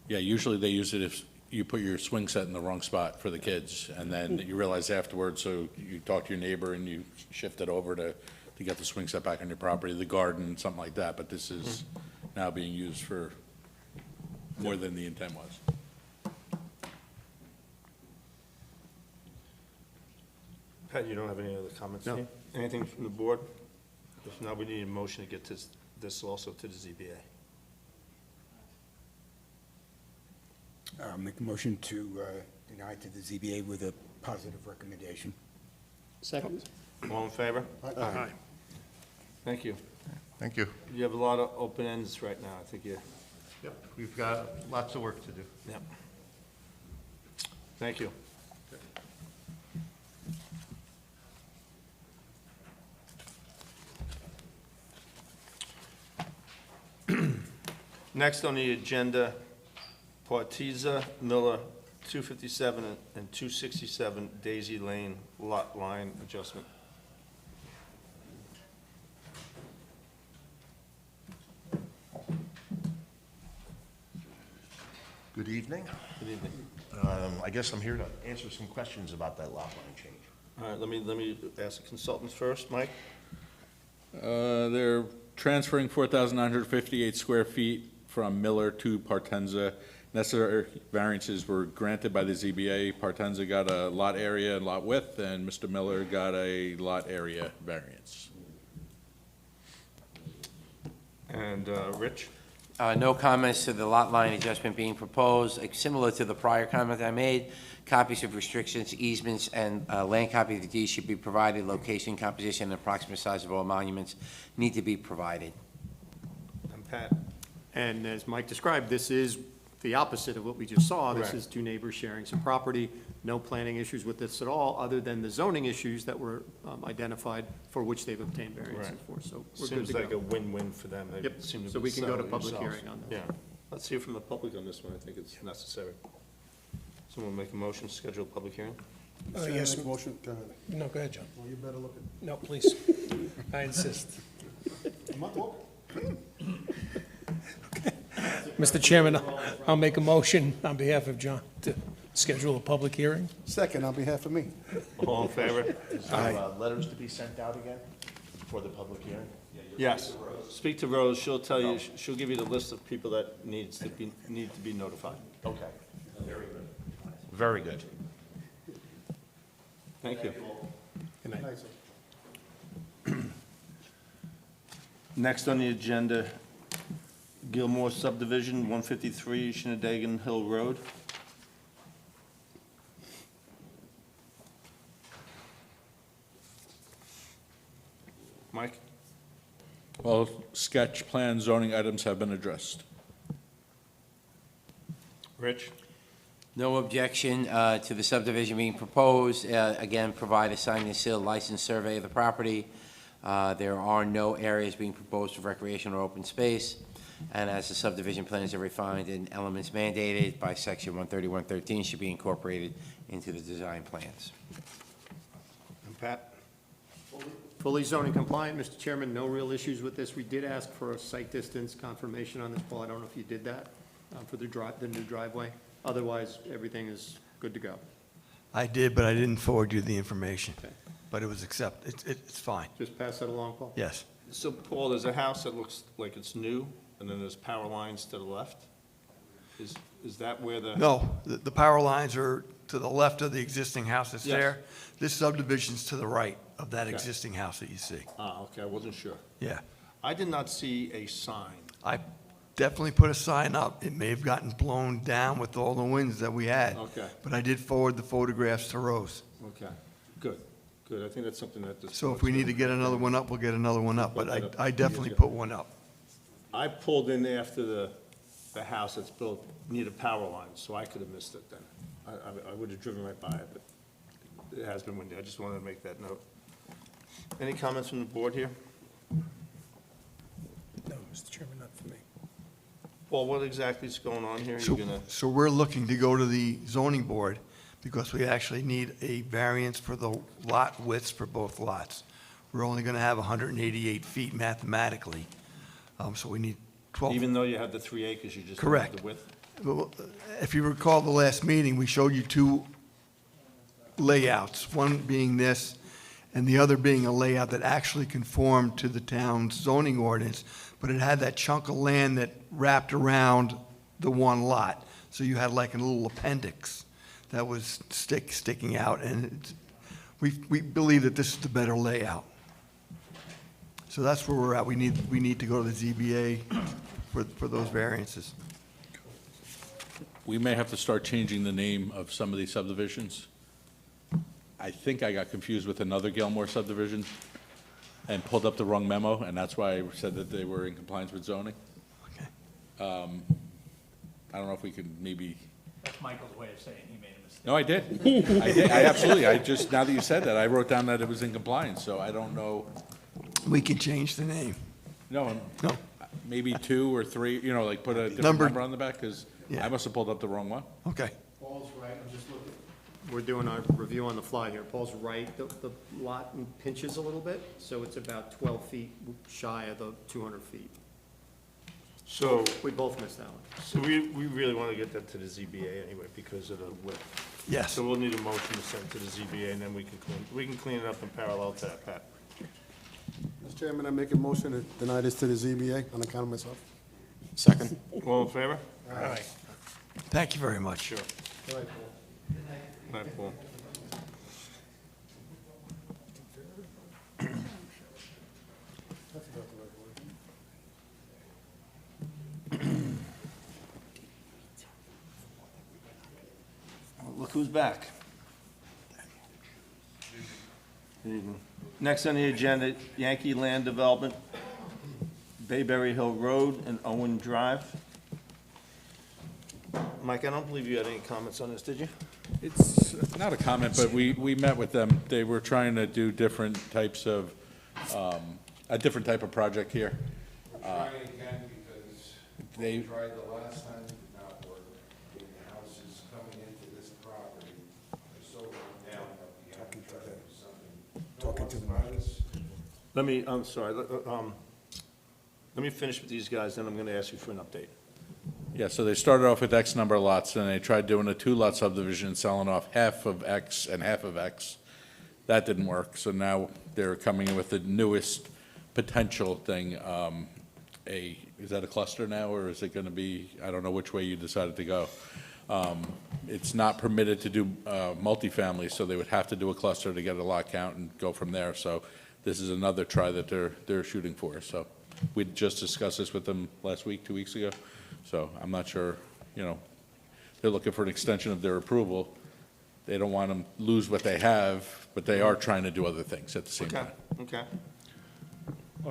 Yeah, usually they use it if you put your swing set in the wrong spot for the kids, and then you realize afterwards, so you talk to your neighbor and you shift it over to get the swing set back on your property, the garden, something like that, but this is now being used for more than the intent was. Pat, you don't have any other comments? No. Steve? Anything from the board? If not, we need a motion to get this also to the ZBA. Make a motion to deny to the ZBA with a positive recommendation. Second? All in favor? Aye. Thank you. Thank you. You have a lot of open ends right now. I think you, Yep, we've got lots of work to do. yeah. Thank you. Next on the agenda, Partiza Miller, 257 and 267 Daisy Lane lot line adjustment. Good evening. Good evening. I guess I'm here to answer some questions about that lot line change. All right, let me ask the consultants first. Mike? They're transferring 4,958 square feet from Miller to Partenza. Necessary variances were granted by the ZBA. Partenza got a lot area and lot width, and Mr. Miller got a lot area variance. And Rich? No comments to the lot line adjustment being proposed. Similar to the prior comment I made, copies of restrictions, easements, and land copy of the deed should be provided. Location, composition, and approximate size of all monuments need to be provided. And Pat? And as Mike described, this is the opposite of what we just saw. This Right. is two neighbors sharing some property, no planning issues with this at all, other than the zoning issues that were identified for which they've obtained variances Right. for, so we're good Seems to like a go. win-win for them. They Yep, seem to so we can go to settle public themselves. hearing on this. Yeah. Let's hear from the public on this one. I think it's necessary. Someone make a motion to schedule a public hearing? Yes, Motion, go ahead. no, go ahead, John. Well, you better look at, No, please. I insist. I'm not talking. Mr. Chairman, I'll make a motion on behalf of John to schedule a public hearing. Second, on behalf of me. All in favor? Is there letters to be sent out again for the public hearing? Yes. Speak to Rose, she'll tell you, she'll give you the list of people that need to be notified. Okay. Very good. Very good. Thank you. Good night. Nice, sir. Next on the agenda, Gilmore subdivision, 153 Shinnedagan Hill Road. Mike? Well, sketch plan zoning items have been addressed. Rich? No objection to the subdivision being proposed. Again, provide a signed and sealed license survey of the property. There are no areas being proposed for recreation or open space. And as the subdivision plans are refined and elements mandated by section 131.13 should be incorporated into the design plans. And Pat? Fully zoning compliant, Mr. Chairman, no real issues with this. We did ask for a site distance confirmation on this, Paul. I don't know if you did that for the new driveway. Otherwise, everything is good to go. I did, but I didn't forward you the information. Okay. But it was it's fine. Just pass that along, Paul? Yes. So, Paul, there's a house that looks like it's new, and then there's power lines to the left? Is that where the? No, the power lines are to the left of the existing house that's Yes. there. This subdivision's to the right of that Okay. existing house that you see. Ah, okay, I wasn't sure. Yeah. I did not see a sign. I definitely put a sign up. It may have gotten blown down with all the winds that we had. Okay. But I did forward the photographs to Rose. Okay, good. I think that's something that this. So if we need to get another one up, we'll get another one up. But Put that up I definitely years put ago. one up. I pulled in after the house that's built near the power lines, so I could have missed it then. I would have driven right by it, but it has been windy. I just wanted to make that note. Any comments from the board here? No, Mr. Chairman, not for me. Paul, what exactly is going on here? So, You're gonna, so we're looking to go to the zoning board because we actually need a variance for the lot widths for both lots. We're only going to have 188 feet mathematically, so we need 12. even though you have the 3 acres, you just don't have Correct. the width? Well, if you recall the last meeting, we showed you two layouts, one being this and the other being a layout that actually conformed to the town's zoning ordinance, but it had that chunk of land that wrapped around the one lot. So you had like a little appendix that was sticking out, and we believe that this is the better layout. So that's where we're at. We need to go to the ZBA for those variances. We may have to start changing the name of some of these subdivisions. I think I got confused with another Gilmore subdivision and pulled up the wrong memo, and that's why I said that they were in compliance with zoning. Okay. I don't know if we could maybe, That's Michael's way of saying he made a mistake. no, I did. I did, I absolutely, I just, now that you said that, I wrote down that it was in compliance, so I don't know. We can change the name. No, No. maybe 2 or 3, like put a different Number- number on the back, because Yeah. I must have pulled up the wrong one. Okay. Paul's right, I'm just looking. We're doing our review on the fly here. Paul's right, the lot pinches a little bit, so it's about 12 feet shy of the 200 feet. So, We both missed that one. so we really want to get that to the ZBA anyway because of the width. Yes. So we'll need a motion to send to the ZBA, and then we can clean it up in parallel to that, Pat. Mr. Chairman, I make a motion to deny this to the ZBA on account of myself. Second? All in favor? Aye. Thank you very much. Sure. All right, Paul. Night, Paul. That's about the right word. Look who's back. Good evening. Next on the agenda, Yankee Land Development, Bayberry Hill Road and Owen Drive. Mike, I don't believe you had any comments on this, did you? It's not a comment, but we met with them. They were trying to do different types of, a different type of project here. Trying again because They, we tried the last time, it did not work. The houses coming into this property are so run down to the mic. I'm sorry, let me finish with these guys, then I'm gonna ask you for an update. Yeah, so they started off with X number of lots, and they tried doing a two-lot subdivision and selling off half of X and half of X. That didn't work, so now they're coming in with the newest potential thing. Is that a cluster now, or is it gonna be, I don't know which way you decided to go. It's not permitted to do multifamily, so they would have to do a cluster to get a lot count and go from there. So this is another try that they're shooting for. So we just discussed this with them last week, 2 weeks ago. So I'm not sure, they're looking for an extension of their approval. They don't want them to lose what they have, but they are trying to do other things at the same time. Okay.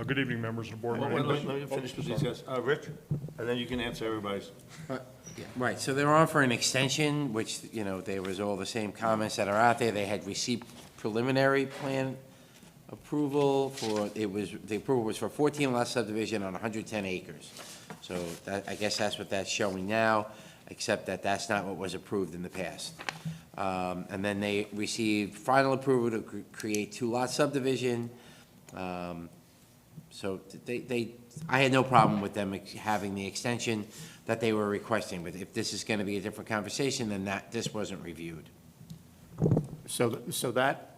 Good evening, members of the board. Let me finish with these guys. Rich, and then you can answer everybody's. Right, so they're on for an extension, which, there was all the same comments that are out there. They had received preliminary plan approval the approval was for 14 lot subdivision on 110 acres. So I guess that's what that's showing now, except that that's not what was approved in the past. And then they received final approval to create 2 lot subdivision. So I had no problem with them having the extension that they were requesting, but if this is gonna be a different conversation, then this wasn't reviewed. So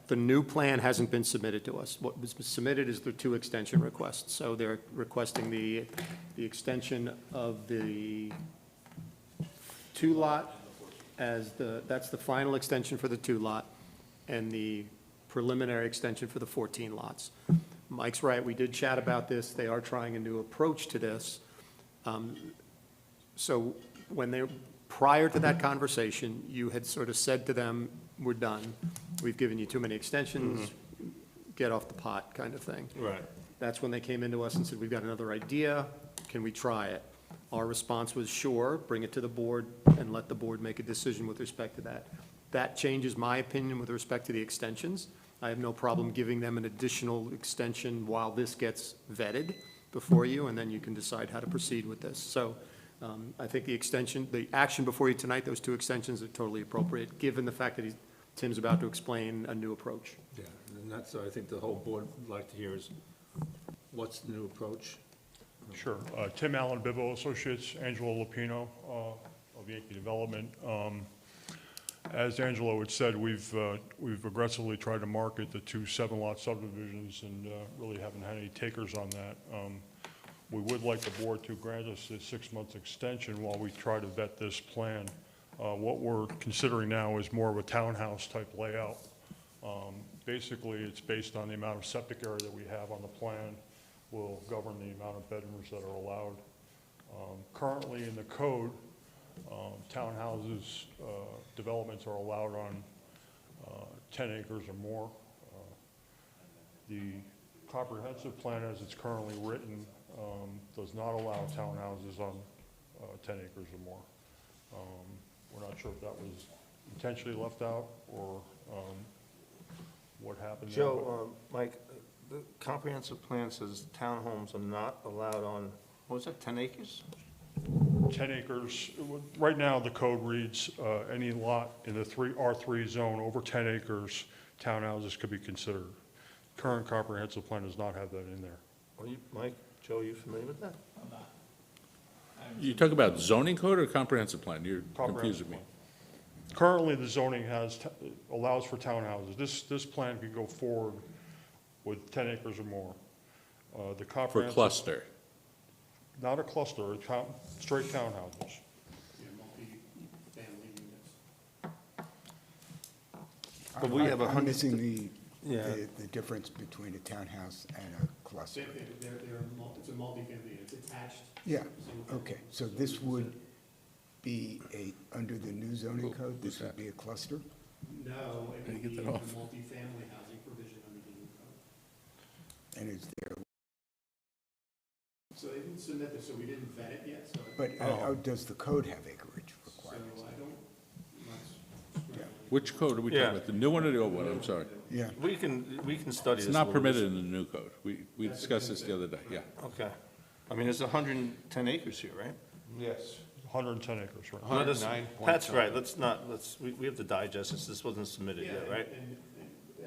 the new plan hasn't been submitted to us. What was submitted is the 2 extension requests. So they're requesting the extension of the 2 lot that's the final extension for the 2 lot, and the preliminary extension for the 14 lots. Mike's right, we did chat about this. They are trying a new approach to this. So prior to that conversation, you had sort of said to them, we're done. We've given you too many extensions, get off the pot kind of thing. Right. That's when they came into us and said, we've got another idea, can we try it? Our response was, sure, bring it to the board and let the board make a decision with respect to that. That changes my opinion with respect to the extensions. I have no problem giving them an additional extension while this gets vetted before you, and then you can decide how to proceed with this. So I think the action before you tonight, those 2 extensions are totally appropriate, given the fact that Tim's about to explain a new approach. Yeah, and that's, I think the whole board would like to hear is, what's the new approach? Sure. Tim Allen, Bibbo Associates, Angelo Lupino of Yankee Development. As Angelo had said, we've aggressively tried to market the 2 7-lot subdivisions and really haven't had any takers on that. We would like the board to grant us a 6-month extension while we try to vet this plan. What we're considering now is more of a townhouse type layout. Basically, it's based on the amount of septic area that we have on the plan will govern the amount of bedrooms that are allowed. Currently in the code, townhouses, developments are allowed on 10 acres or more. The comprehensive plan as it's currently written does not allow townhouses on 10 acres or more. We're not sure if that was intentionally left out or what happened there. Joe, Mike, the comprehensive plan says townhomes are not allowed on, what was that, 10 acres? 10 acres, right now the code reads any lot in the R3 zone over 10 acres, townhouses could be considered. Current comprehensive plan does not have that in there. Mike, Joe, are you familiar with that? I'm not. You talk about zoning code or comprehensive plan? You're confusing me. Currently, the zoning allows for townhouses. This plan could go forward with 10 acres or more. The For comprehensive. cluster. Not a cluster, straight townhouses. But we have I'm missing the Yeah. difference between a townhouse and a cluster. It's a multifamily, it's attached. Yeah, okay, so this would be under the new zoning code, this would be a cluster? No, it would get be that a off? multifamily housing provision under the new code. And is there, So they didn't submit this, so we didn't vet it yet, so. but does the code have acreage So requirements? I don't, Which code are we Yeah. talking about? The new one or the old one? I'm sorry. Yeah, We can study this. It's a not little bit. permitted in the new code. We discussed this the other day, yeah. Okay. I mean, there's 110 acres here, right? Yes. 110 acres, right. No, Pat's right, we have to digest this, this wasn't submitted yet, right? and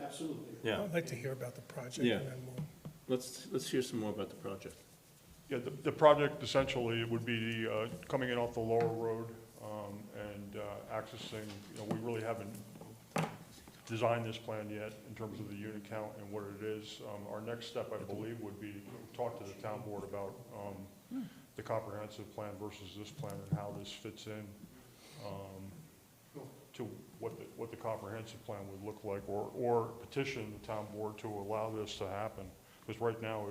absolutely. Yeah, I'd like to hear about the project Yeah. and then let's hear some more about the project. Yeah, the project essentially, it would be coming in off the lower road and accessing, we really haven't designed this plan yet in terms of the unit count and what it is. Our next step, I believe, would be to talk to the town board about the comprehensive plan versus this plan and how this fits in to what the comprehensive plan would look like, or petition the town board to allow this to happen. Because right now,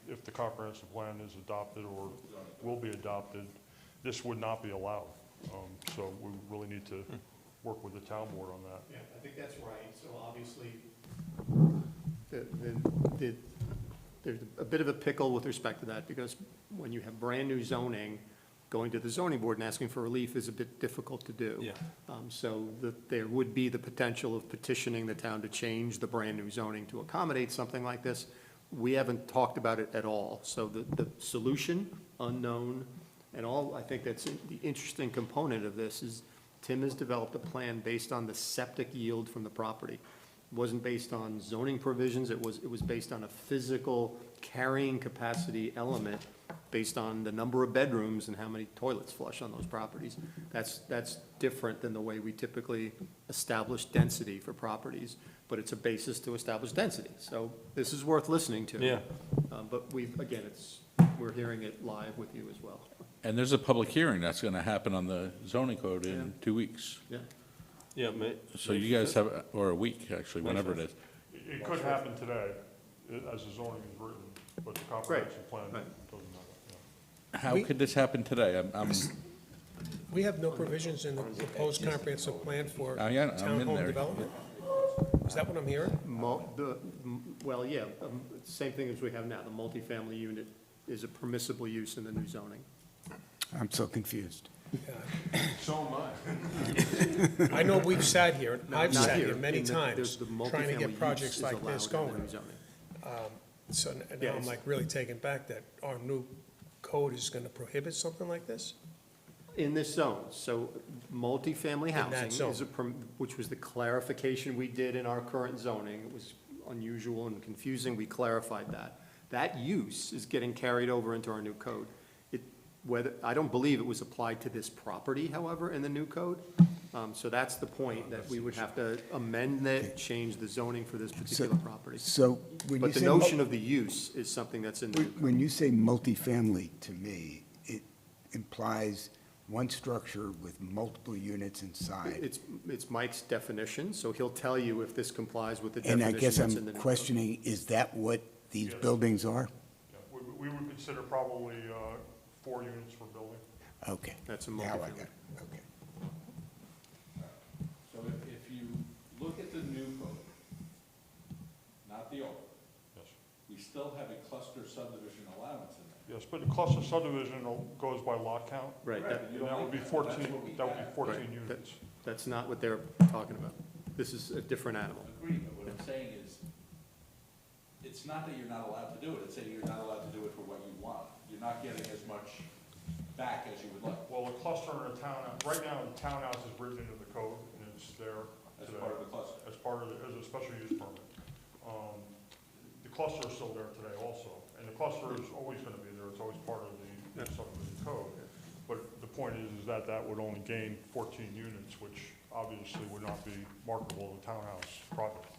if the comprehensive plan is adopted or will be adopted, this would not be allowed. So we really need to work with the town board on that. Yeah, I think that's right. So obviously, there's a bit of a pickle with respect to that, because when you have brand-new zoning, going to the zoning board and asking for relief is a bit difficult to do. Yeah. So there would be the potential of petitioning the town to change the brand-new zoning to accommodate something like this. We haven't talked about it at all. So the solution, unknown, and all, I think that's the interesting component of this is Tim has developed a plan based on the septic yield from the property. It wasn't based on zoning provisions, it was based on a physical carrying capacity element based on the number of bedrooms and how many toilets flush on those properties. That's different than the way we typically establish density for properties, but it's a basis to establish density. So this is worth listening to. Yeah. But we're hearing it live with you as well. And there's a public hearing that's going to happen on the zoning code in 2 weeks. Yeah. Yeah, So you guys have, or a week, actually, whenever it is. It could happen today, as the zoning is written, but the comprehensive plan Right. doesn't have it. How could this happen today? we have no provisions in the proposed comprehensive plan for Oh, yeah, I'm in townhome there. development? Is that what I'm hearing? Well, yeah, same thing as we have now. The multifamily unit is a permissible use in the new zoning. I'm so confused. So am I. I know we've sat here, I've Not sat here here. many In the- times, the trying to multifamily get use projects is like allowed this in the going. new zoning. So now Yeah, I'm like really taken back that our new code is gonna prohibit something like this? In this zone, so multifamily that housing zone. is which was the clarification we did in our current zoning. It was unusual and confusing, we clarified that. That use is getting carried over into our new code. I don't believe it was applied to this property, however, in the new code. So that's the point, that we would have to amend that, change the zoning for this particular property. So when you But the say, notion of the use is something that's in the new code. when you say multifamily, to me, it implies one structure with multiple units inside. It's Mike's definition, so he'll tell you if this complies with the And definition I guess that's in the new I'm code. questioning, is that what these Yes. buildings are? Yeah, we would consider probably 4 units per building. Okay. That's a Now I multifamily. got it, okay. So if you look at the new code, not the old, Yes. we still have a cluster subdivision allowance in there. Yes, but the cluster subdivision goes by lot count. Right, And that would be 14, that would be 14 units. that's not what they're talking about. This is a different animal. Agreed, but what I'm saying is, it's not that you're not allowed to do it, it's that you're not allowed to do it for what you want. You're not getting as much back as you would like. Well, a cluster in a townhouse, right now, the townhouse is written into the code, and it's there As today. part of the cluster. As part of, as a special use permit. The cluster is still there today also, and the cluster is always gonna be there, it's always part of the subdivision code. But the point is that that would only gain 14 units, which obviously would not be marketable in a townhouse project.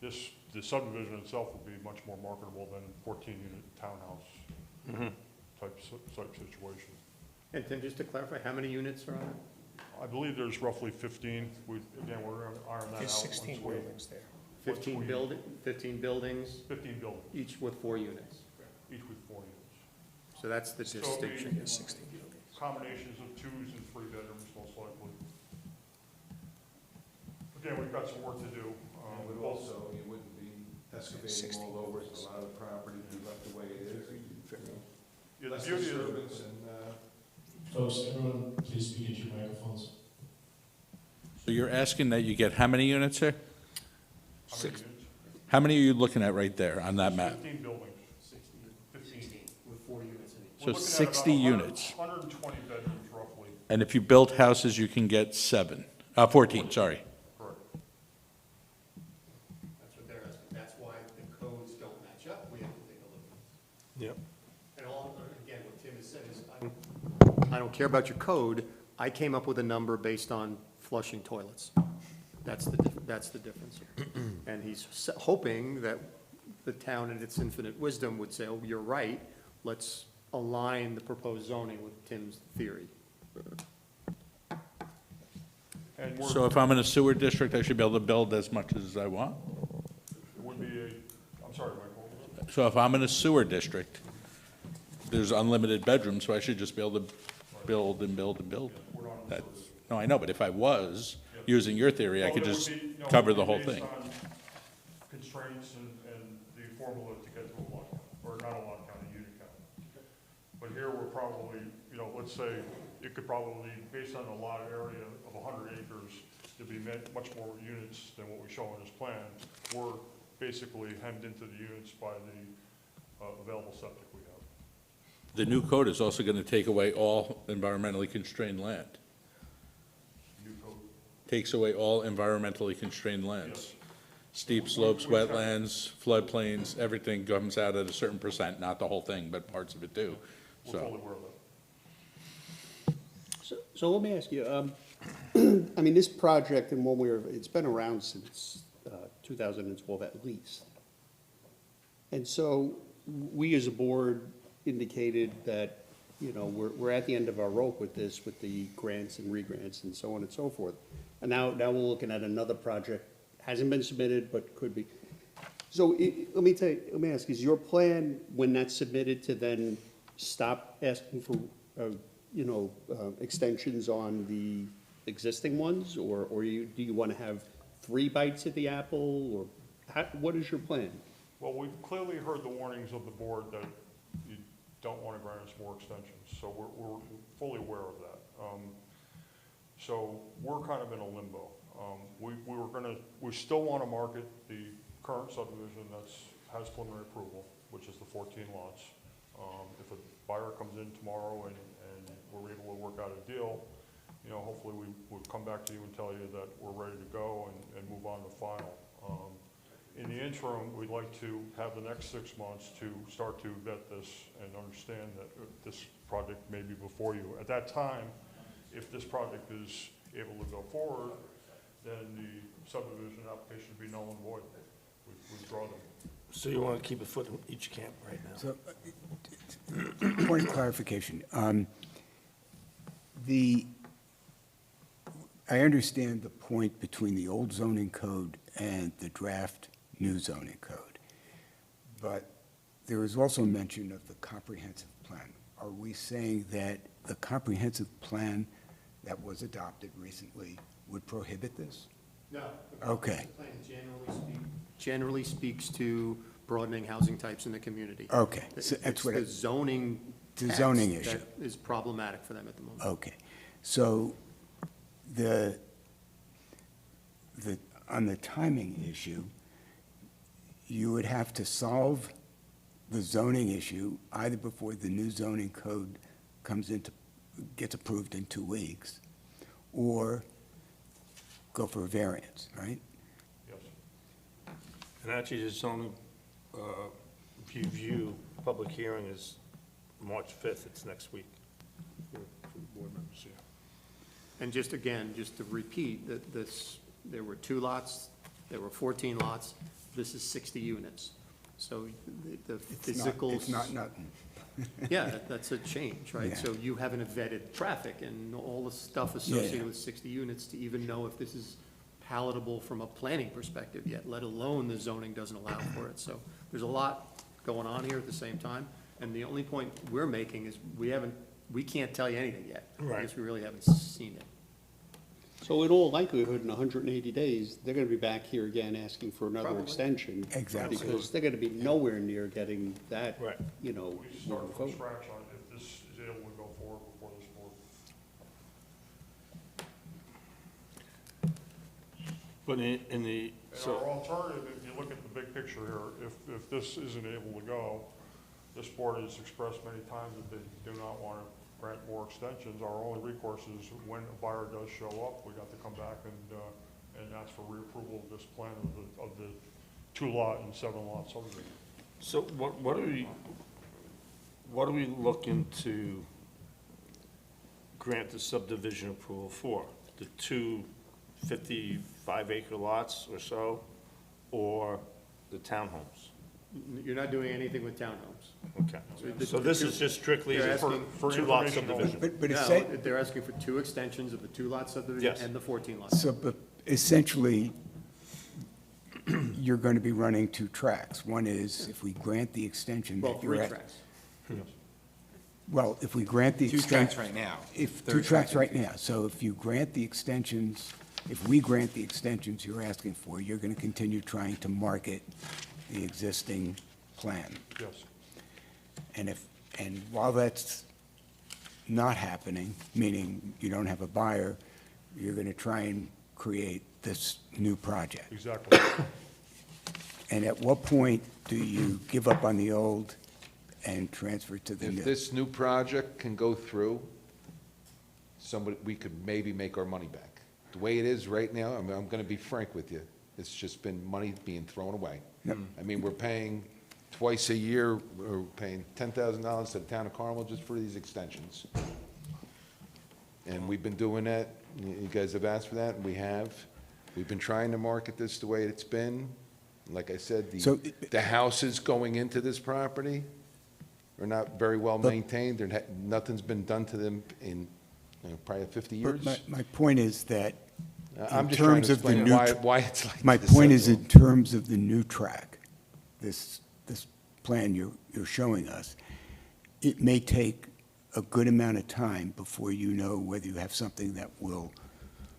The subdivision itself would be much more marketable than 14-unit townhouse type situation. And Tim, just to clarify, how many units are on it? I believe there's roughly 15. We're gonna iron that out. There's once 16 we- buildings there. 15 buildings? 15 buildings, Each with 4 units. each with 4 units. So that's the So it'll be distinction. There's 16 buildings. Combinations of 2s and 3 bedrooms, most likely. Again, we've got some work to do. And would also, you wouldn't be excavating all over, so a lot of the property would be left the way it is. Yeah, the Less beauty of, disturbance and, Folks, everyone, please speak into your microphones. So you're asking that you get how many units here? how many units? How many are you looking at right there on that map? 15 buildings. 15. With 4 units in each. So 60 units. 120 bedrooms roughly, And if you build houses, you can get 14, sorry. correct. I don't care about your code. I came up with a number based on flushing toilets. That's the difference here. And he's hoping that the town in its infinite wisdom would say, oh, you're right, let's align the proposed zoning with Tim's theory. And we're, So if I'm in a sewer district, I should be able to build as much as I want? it would be I'm sorry, Michael. So if I'm in a sewer district, there's unlimited bedrooms, so I should just be able to build and build and build? That's, no, I know, but if I was, using your theory, I could just cover the whole thing. Based on constraints and the formula to get to a lot, or not a lot count, a unit count. But here we're probably, let's say, it could probably, based on the lot area of 100 acres, to be much more units than what we show in this plan. We're basically hemmed into the units by the available septic we have. The new code is also going to take away all environmentally constrained land. New code. Takes away all environmentally constrained lands. Steep slopes, wetlands, floodplains, everything comes out at a certain percent, not the whole thing, but parts of it do. We're So, fully aware of that. So let me ask you, I mean, this project in one way or, it's been around since 2012 at least. And so we as a board indicated that, we're at the end of our rope with this, with the grants and re-grants and so on and so forth. And now we're looking at another project, hasn't been submitted, but could be. So let me ask, is your plan, when that's submitted, to then stop asking for, extensions on the existing ones? Or do you want to have 3 bites at the apple, or what is your plan? Well, we've clearly heard the warnings of the board that you don't want to grant us more extensions, so we're fully aware of that. So we're kind of in a limbo. We still want to market the current subdivision has preliminary approval, which is the 14 lots. If a buyer comes in tomorrow and we're able to work out a deal, hopefully we'll come back to you and tell you that we're ready to go and move on to final. In the interim, we'd like to have the next 6 months to start to vet this and understand that this project may be before you. At that time, if this project is able to go forward, then the subdivision application would be null and void. We withdraw them. So you want to keep a foot in each camp right now? So, point of clarification. I understand the point between the old zoning code and the draft new zoning code, but there is also mention of the comprehensive plan. Are we saying that the comprehensive plan that was adopted recently would prohibit this? No. Okay. The plan generally speaks to broadening housing types in the community. Okay. So It's that's what the zoning the text zoning issue. that is problematic for them at the moment. Okay. So on the timing issue, you would have to solve the zoning issue either before the new zoning code gets approved in 2 weeks, or go for a variance, right? Yes. And actually, the zoning review public hearing is March 5th. It's next week for the board members here. And just to repeat, that there were 2 lots, there were 14 lots, this is 60 units. So the physical. It's not nothing. Yeah, that's a change, right? Yeah. So you haven't vetted traffic and all the stuff associated Yeah. with 60 units to even know if this is palatable from a planning perspective yet, let alone the zoning doesn't allow for it. So there's a lot going on here at the same time. And the only point we're making is we can't tell you anything yet. Right. Because we really haven't seen it. So in all likelihood, in 180 days, they're gonna be back here again asking for another Probably. extension. Exactly. Because they're gonna be nowhere near getting that, Right. We moving start from forward. scratch on if this is able to go forward before this board. But in the, And our alternative, if you look at the big picture here, if this isn't able to go, this board has expressed many times that they do not want to grant more extensions. Our only recourse is when a buyer does show up, we got to come back and ask for reapproval of this plan of the 2-lot and 7-lot subdivision. so what are we looking to grant the subdivision approval for? The two 55-acre lots or so, or the townhomes? You're not doing anything with townhomes. Okay, so this is just strictly They're for asking- two-lot subdivision? But it's No, they're asking for two extensions of the two-lot subdivision Yes. and the 14 lots. So, but essentially, you're going to be running two tracks. One is, if we grant the extension Well, that you're three at. tracks. Well, if we grant the Two extension. tracks right now. If, Third two tracks track. right now. So if you grant the extensions, if we grant the extensions you're asking for, you're going to continue trying to market the existing plan. Yes. And while that's not happening, meaning you don't have a buyer, you're going to try and create this new project. Exactly. And at what point do you give up on the old and transfer to the new? If this new project can go through, we could maybe make our money back. The way it is right now, I'm gonna be frank with you, it's just been money being thrown away. I mean, we're paying twice a year, we're paying $10,000 to the town of Carmel just for these extensions. And we've been doing that, you guys have asked for that, and we have. We've been trying to market this the way it's been. Like I said, So- the houses going into this property are not very well maintained. Nothing's been done to them in probably 50 years. But my point is that I'm in just trying terms to of the explain new. why it's like My this. point is in terms of the new track, this plan you're showing us, it may take a good amount of time before you know whether you have something that will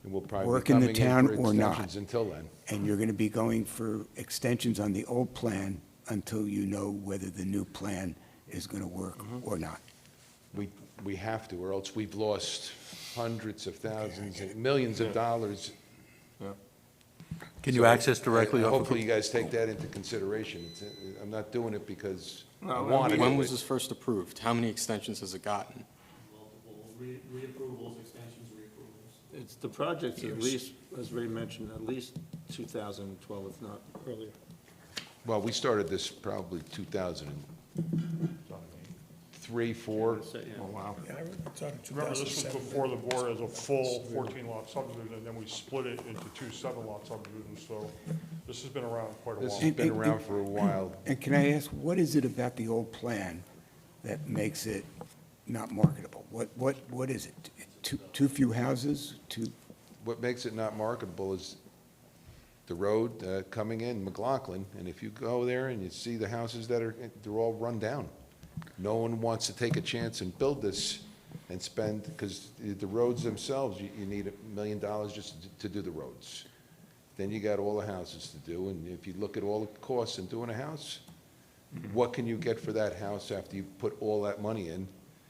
And we'll probably be work in the coming town for or not. extensions until then. And you're going to be going for extensions on the old plan until you know whether the new plan is going to work or not. We have to, or else we've lost hundreds of thousands, and millions of dollars. Can you access directly off of? Hopefully you guys take that into consideration. I'm not doing it because I No, want to When do was it. this first approved? How many extensions has it gotten? Multiple reapprovals, extensions, reapprovals. It's, the project's at least, as Ray mentioned, at least 2012, if not earlier. Well, we started this probably 2003, 4. Oh, wow. Remember, this was before the board as a full 14-lot subdivision, and then we split it into two 7-lot subdivisions, so this has been around quite a This while. has been around for a while. And can I ask, what is it about the old plan that makes it not marketable? What is it? Too few houses? What makes it not marketable is the road coming in McLaughlin, and if you go there and you see the houses they're all run down. No one wants to take a chance and build this and spend, because the roads themselves, you need $1 million just to do the roads. Then you got all the houses to do, and if you look at all the costs in doing a house, what can you get for that house after you put all that money in,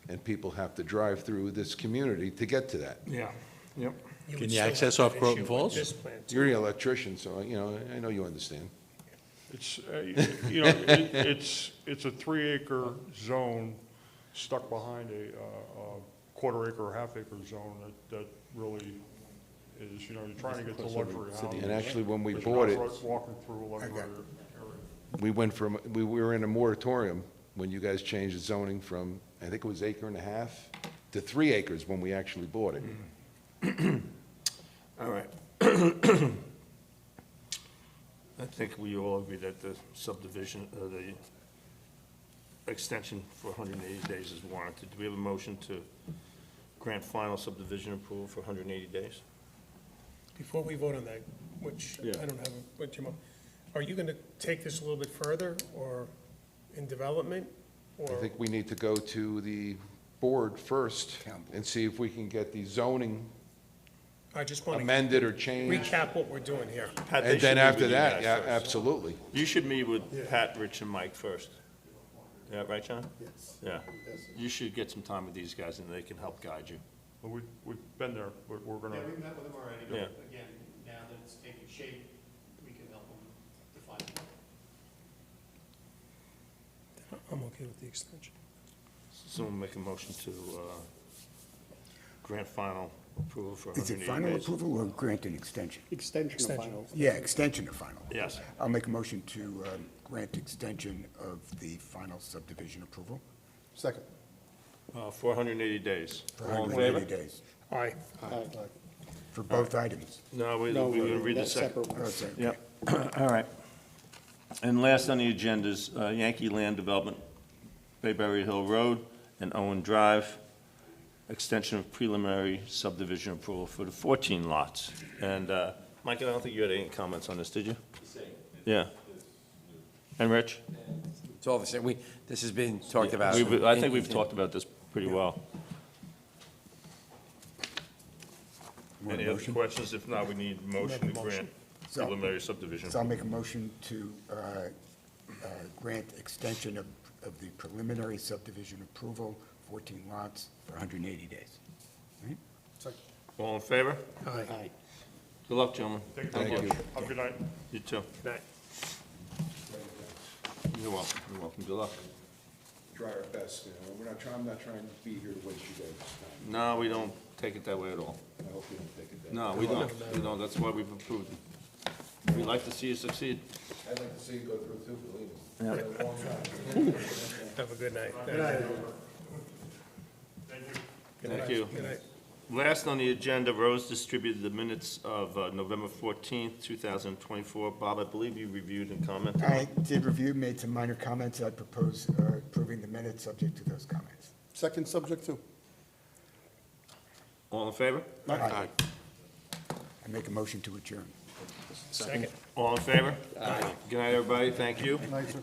and people have to drive through this community to get to that? Yeah, yep. Can you access off Groton Falls? You're an electrician, so, I know you understand. It's, it's a 3-acre zone stuck behind a quarter-acre or half-acre zone that really is, you're trying to get to luxury housing. And actually, when we But bought you're it, not walking through a luxury area. we were in a moratorium when you guys changed the zoning from, I think it was 1.5 acres to 3 acres when we actually bought it. All right. I think we all agree that the subdivision, the extension for 180 days is warranted. Do we have a motion to grant final subdivision approval for 180 days? Before we vote on that, which I Yeah. don't have, what you, are you going to take this a little bit further, or in development, I or? think we need to go to the board first and see if we can get the zoning I just want to amended or changed. recap what we're doing here. Pat, they And should then meet after with you that, guys yeah, first. absolutely. You should meet with Pat, Rich, and Mike first. Yeah, right, John? Yes. Yeah. You should get some time with these guys, and they can help guide you. But we've been there, but we're gonna. Yeah, we met with them already. Yeah. Again, now that it's taking shape, we can help them define it. I'm okay with the extension. Someone make a motion to grant final approval for Is it 180 final days. approval or grant an extension? Extension of final. Yeah, extension of final. Yes. I'll make a motion to grant extension of the final subdivision approval. Second. For 180 days. for All in 180 favor? days, Aye. for both items. No, we're No, going to read the that's second. separate. Oh, sorry. Yep, all right. And last on the agenda is Yankee Land Development, Bayberry Hill Road and Owen Drive, extension of preliminary subdivision approval for the 14 lots. And, Mike, I don't think you had any comments on this, did you? Yeah. And Rich? It's all the same. This has been talked about. I think we've talked about this pretty well. Want a Any other motion? questions? If not, we need a motion to grant So- preliminary subdivision. So I'll make a motion to grant extension of the preliminary subdivision approval, 14 lots, for 180 days. Right? All in favor? Aye. Good luck, gentlemen. Thank you very much. Have a good night. You too. Good night. You're welcome, you're welcome. Good luck. Try our best, you know, I'm not trying to be here to waste your guys' time. No, we don't take it that way at all. I hope you don't take it that. No, we don't. We don't. That's why we've approved it. We'd like to see you succeed. I'd like to see you go through too, believe me. Yeah. It's been a long time. Have a good night. Thank you. Good night. Last on the agenda, Rose distributed the minutes of November 14th, 2024. Bob, I believe you reviewed and commented. I did review, made some minor comments. I propose approving the minutes subject to those comments. Second subject too. All in favor? Aye. I make a motion to adjourn. Second. All in favor? Good night, everybody. Thank you. Night, sir.